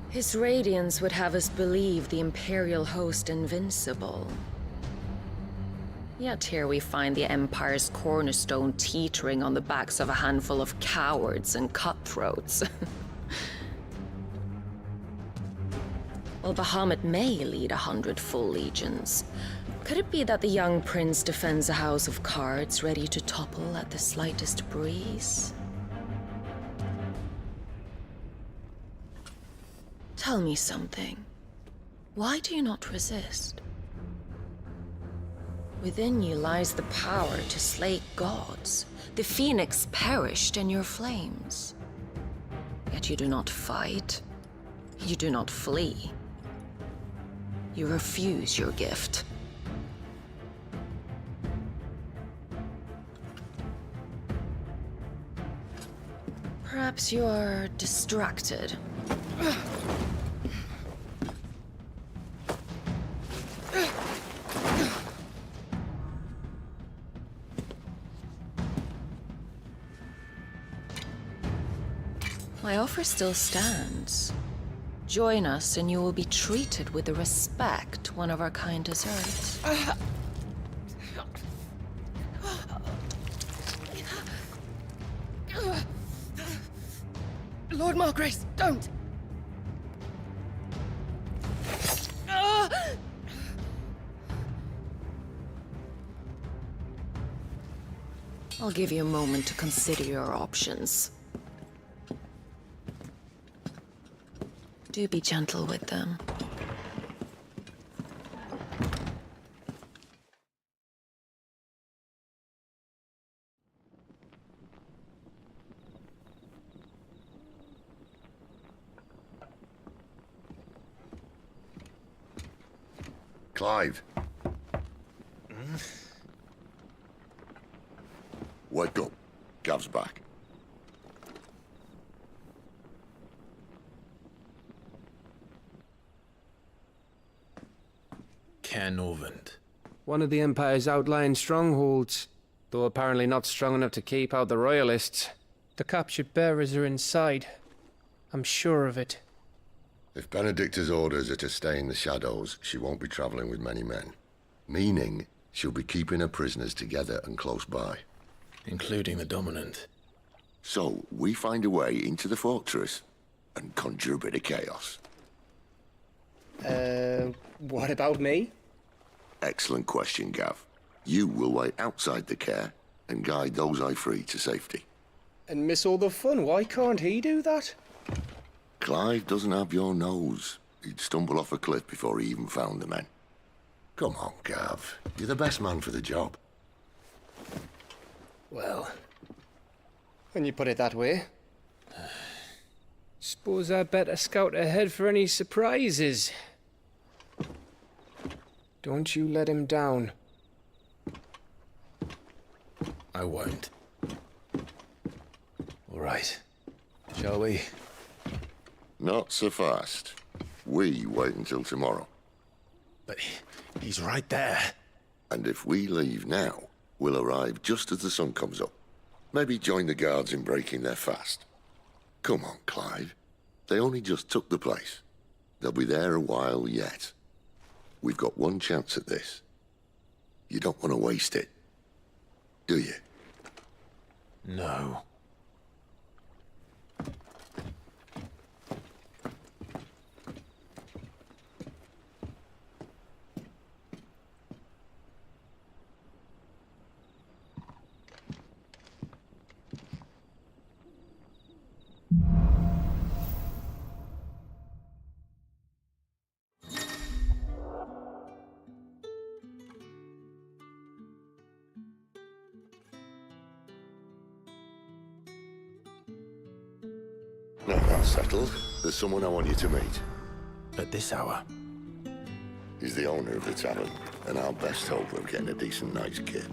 His radiance would have us believe the Imperial host invincible. Yet here we find the Empire's cornerstone teetering on the backs of a handful of cowards and cutthroats. Well, Bahamut may lead 100 full legions. Could it be that the young prince defends a house of cards ready to topple at the slightest breeze? Tell me something. Why do you not resist? Within you lies the power to slay gods. The phoenix perished in your flames. Yet you do not fight. You do not flee. You refuse your gift. Perhaps you're distracted. My offer still stands. Join us and you will be treated with the respect one of our kind deserves. Lord Margrace, don't! I'll give you a moment to consider your options. Do be gentle with them. Clive. Wake up. Gav's back. Canovant. One of the Empire's outlying strongholds, though apparently not strong enough to keep out the Royalists. The captured bearers are inside. I'm sure of it. If Benedicta's orders are to stay in the shadows, she won't be traveling with many men. Meaning, she'll be keeping her prisoners together and close by. Including the Dominant. So, we find a way into the fortress and conjure a bit of chaos. What about me? Excellent question, Gav. You will wait outside the care and guide those I free to safety. And miss all the fun. Why can't he do that? Clive doesn't have your nose. He'd stumble off a cliff before he even found the men. Come on, Gav. You're the best man for the job. Well, when you put it that way. Suppose I'd better scout ahead for any surprises. Don't you let him down. I won't. All right. Shall we? Not so fast. We wait until tomorrow. But he's right there. And if we leave now, we'll arrive just as the sun comes up. Maybe join the guards in breaking their fast. Come on, Clive. They only just took the place. They'll be there a while yet. We've got one chance at this. You don't want to waste it, do you? No. Now that's settled. There's someone I want you to meet. At this hour? He's the owner of the tavern, and our best hope of getting a decent night's kip.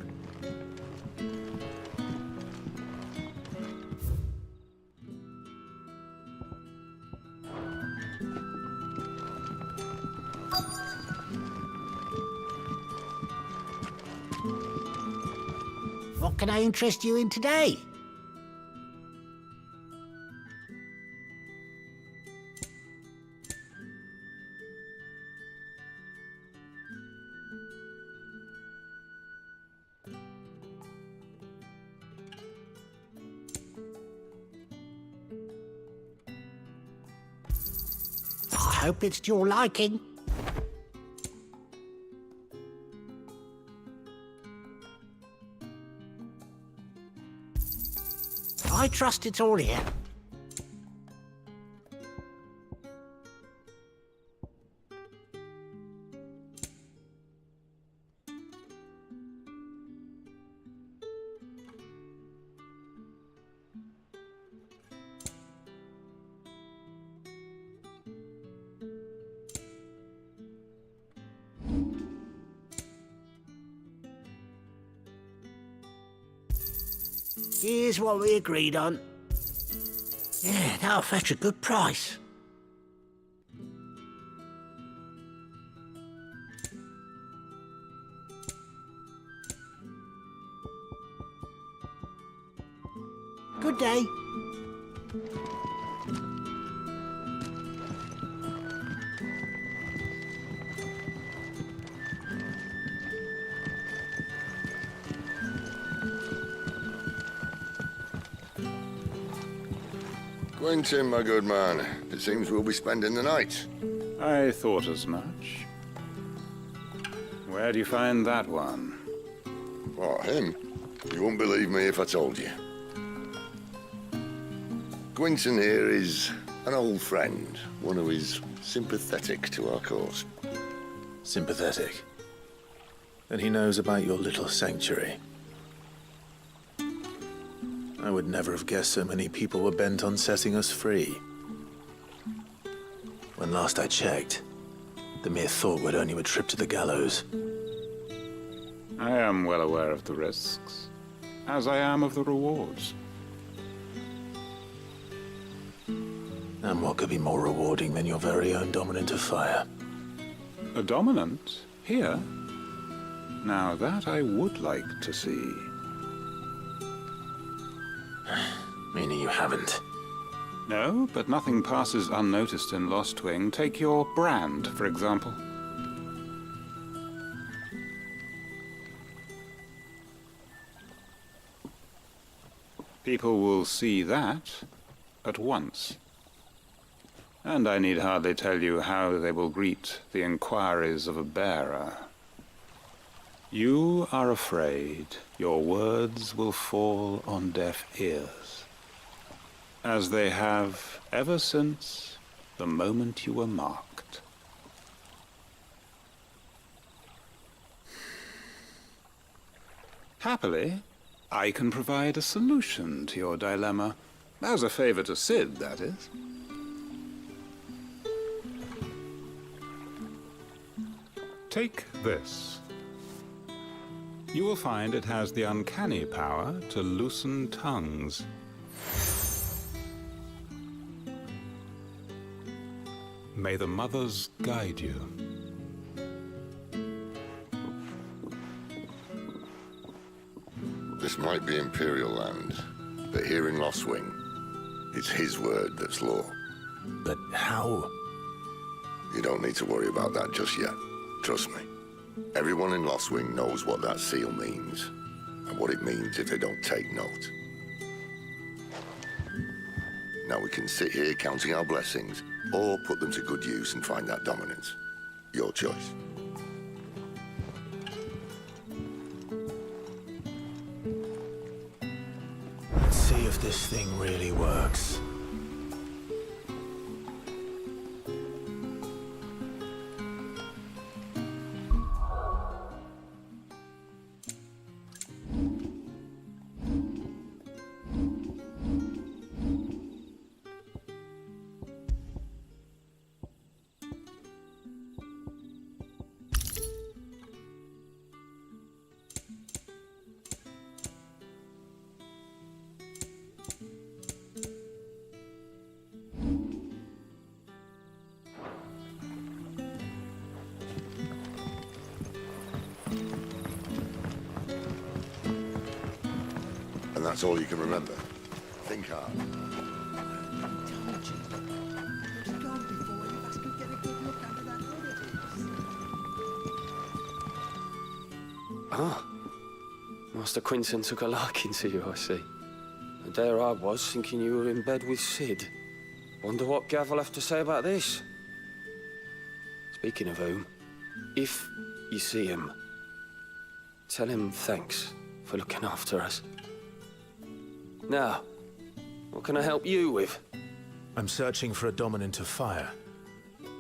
What can I interest you in today? hope it's to your liking. I trust it's all here. Here's what we agreed on. Yeah, that'll fetch a good price. Good day. Quentin, my good man. It seems we'll be spending the night. I thought as much. Where do you find that one? What, him? You wouldn't believe me if I told you. Quentin here is an old friend, one who is sympathetic to our cause. Sympathetic? Then he knows about your little sanctuary. I would never have guessed so many people were bent on setting us free. When last I checked, the mere thought would earn you a trip to the gallows. I am well aware of the risks, as I am of the rewards. And what could be more rewarding than your very own dominant of fire? A dominant? Here? Now that I would like to see. Meaning you haven't? No, but nothing passes unnoticed in Lostwing. Take your brand, for example. People will see that at once. And I need hardly tell you how they will greet the inquiries of a bearer. You are afraid your words will fall on deaf ears, as they have ever since the moment you were marked. Happily, I can provide a solution to your dilemma, as a favor to Sid, that is. Take this. You will find it has the uncanny power to loosen tongues. May the mothers guide you. This might be Imperial land, but here in Lostwing, it's his word that's law. But how? You don't need to worry about that just yet. Trust me. Everyone in Lostwing knows what that seal means, and what it means if they don't take note. Now we can sit here counting our blessings, or put them to good use and find that dominance. Your choice. Let's see if this thing really works. And that's all you can remember. Think hard. Ah, Master Quinton took a liking to you, I see. And there I was, thinking you were in bed with Sid. Wonder what Gav will have to say about this. Speaking of whom, if you see him, tell him thanks for looking after us. Now, what can I help you with? I'm searching for a dominant of fire.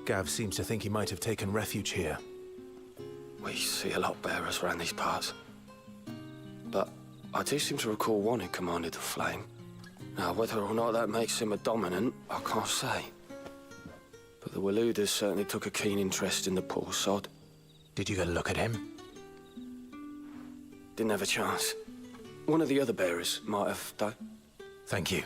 Gav seems to think he might have taken refuge here. We see a lot of bearers around these parts. But I do seem to recall one who commanded the flame. Now, whether or not that makes him a dominant, I can't say. But the Waluders certainly took a keen interest in the poor sod. Did you get a look at him? Didn't have a chance. One of the other bearers might have, though. Thank you.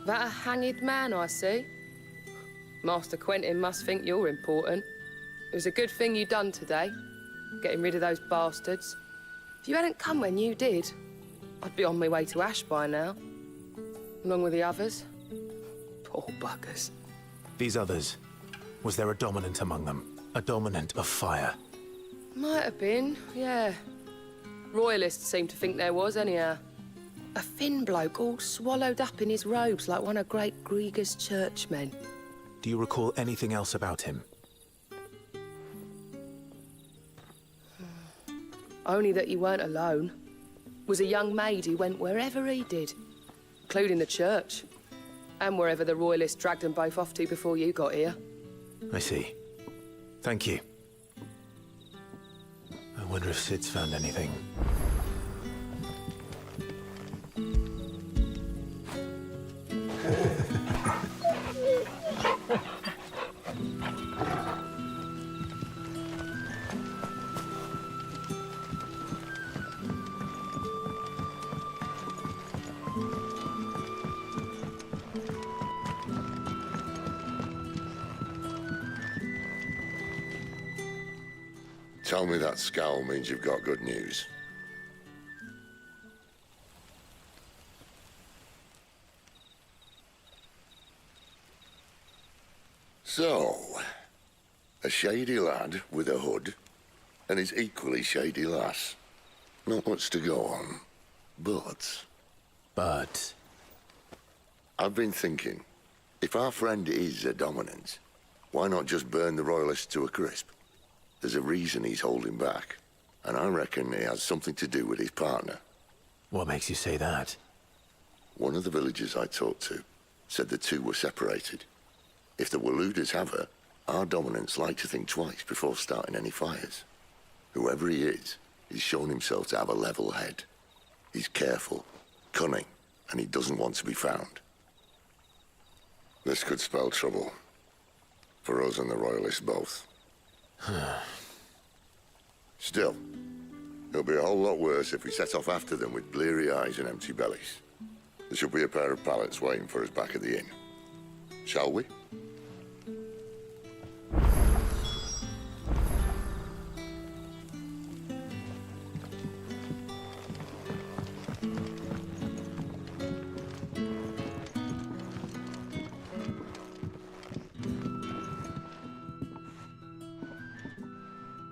That a hanged man I see? Master Quentin must think you're important. It was a good thing you done today, getting rid of those bastards. If you hadn't come when you did, I'd be on my way to Ash by now, along with the others. Poor buggers. These others, was there a dominant among them? A dominant of fire? Might have been, yeah. Royalists seem to think there was, anyhow. A thin bloke all swallowed up in his robes like one of Great Gregor's churchmen. Do you recall anything else about him? Only that he weren't alone. Was a young maid who went wherever he did, including the church, and wherever the Royalists dragged them both off to before you got here. I see. Thank you. I wonder if Sid's found anything. Tell me that scowl means you've got good news. So, a shady lad with a hood, and his equally shady lass. Not much to go on, but... I've been thinking, if our friend is a dominant, why not just burn the Royalists to a crisp? There's a reason he's holding back, and I reckon it has something to do with his partner. What makes you say that? One of the villagers I talked to said the two were separated. If the Waluders have her, our dominants like to think twice before starting any fires. Whoever he is, he's shown himself to have a level head. He's careful, cunning, and he doesn't want to be found. This could spell trouble. For us and the Royalists both. Still, it'll be a whole lot worse if we set off after them with bleary eyes and empty bellies. There should be a pair of pallets waiting for us back at the inn. Shall we?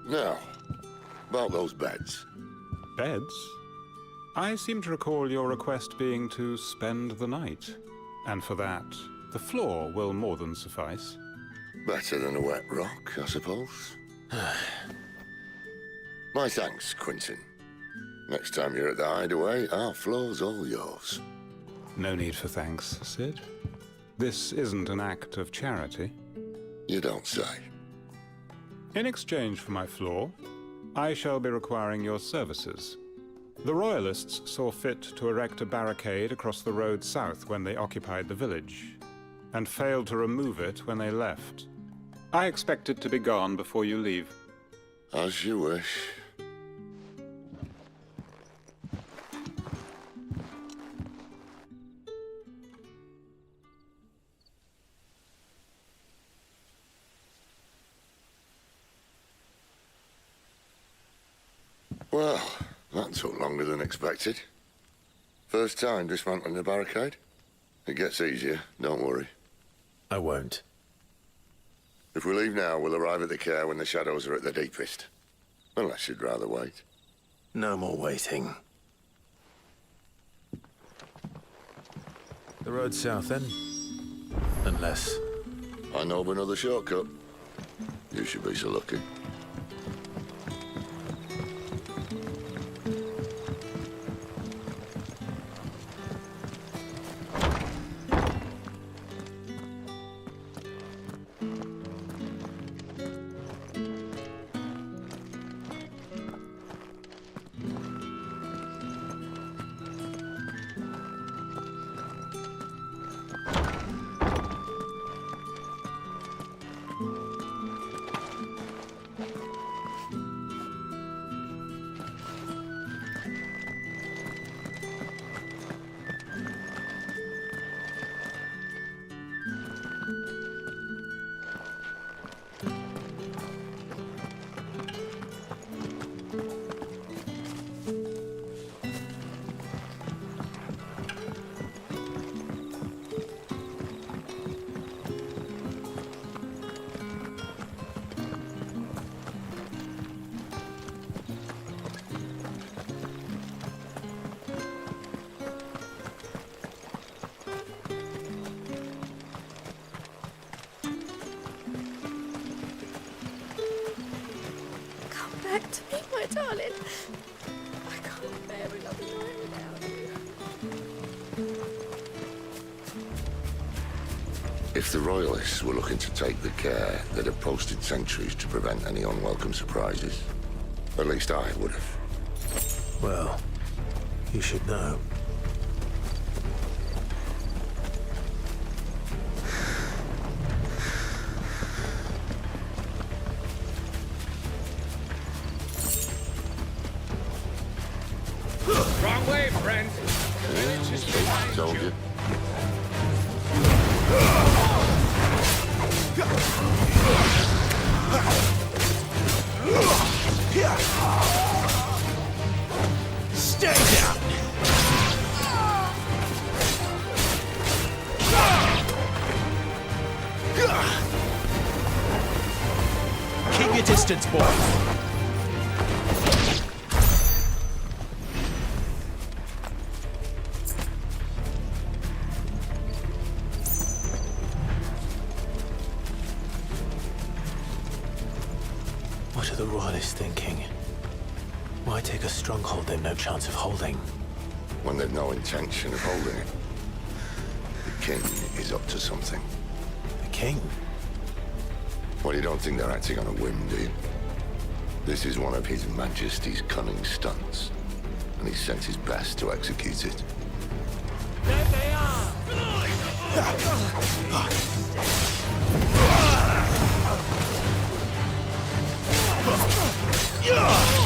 Now, about those beds. Beds? I seem to recall your request being to spend the night. And for that, the floor will more than suffice. Better than a wet rock, I suppose. My thanks, Quentin. Next time you're at the hideaway, our floor's all yours. No need for thanks, Sid. This isn't an act of charity. You don't say. In exchange for my floor, I shall be requiring your services. The Royalists saw fit to erect a barricade across the road south when they occupied the village, and failed to remove it when they left. I expect it to be gone before you leave. As you wish. Well, that took longer than expected. First time dismantling the barricade? It gets easier, don't worry. I won't. If we leave now, we'll arrive at the care when the shadows are at the deepest. Unless you'd rather wait. No more waiting. The road south, then? Unless... I know of another shortcut. You should be so lucky. Back to me, my darling. I can't bear another night without you. If the Royalists were looking to take the care, they'd have posted sentries to prevent any unwelcome surprises. At least I would have. Well, you should know. Wrong way, friend. Told you. Stay down! Keep your distance, boys. What are the Royalists thinking? Why take a stronghold they've no chance of holding? When they've no intention of holding it. The king is up to something. The king? Well, you don't think they're acting on a whim, do you? This is one of His Majesty's cunning stunts, and he's sent his best to execute it. There they are! Yeah!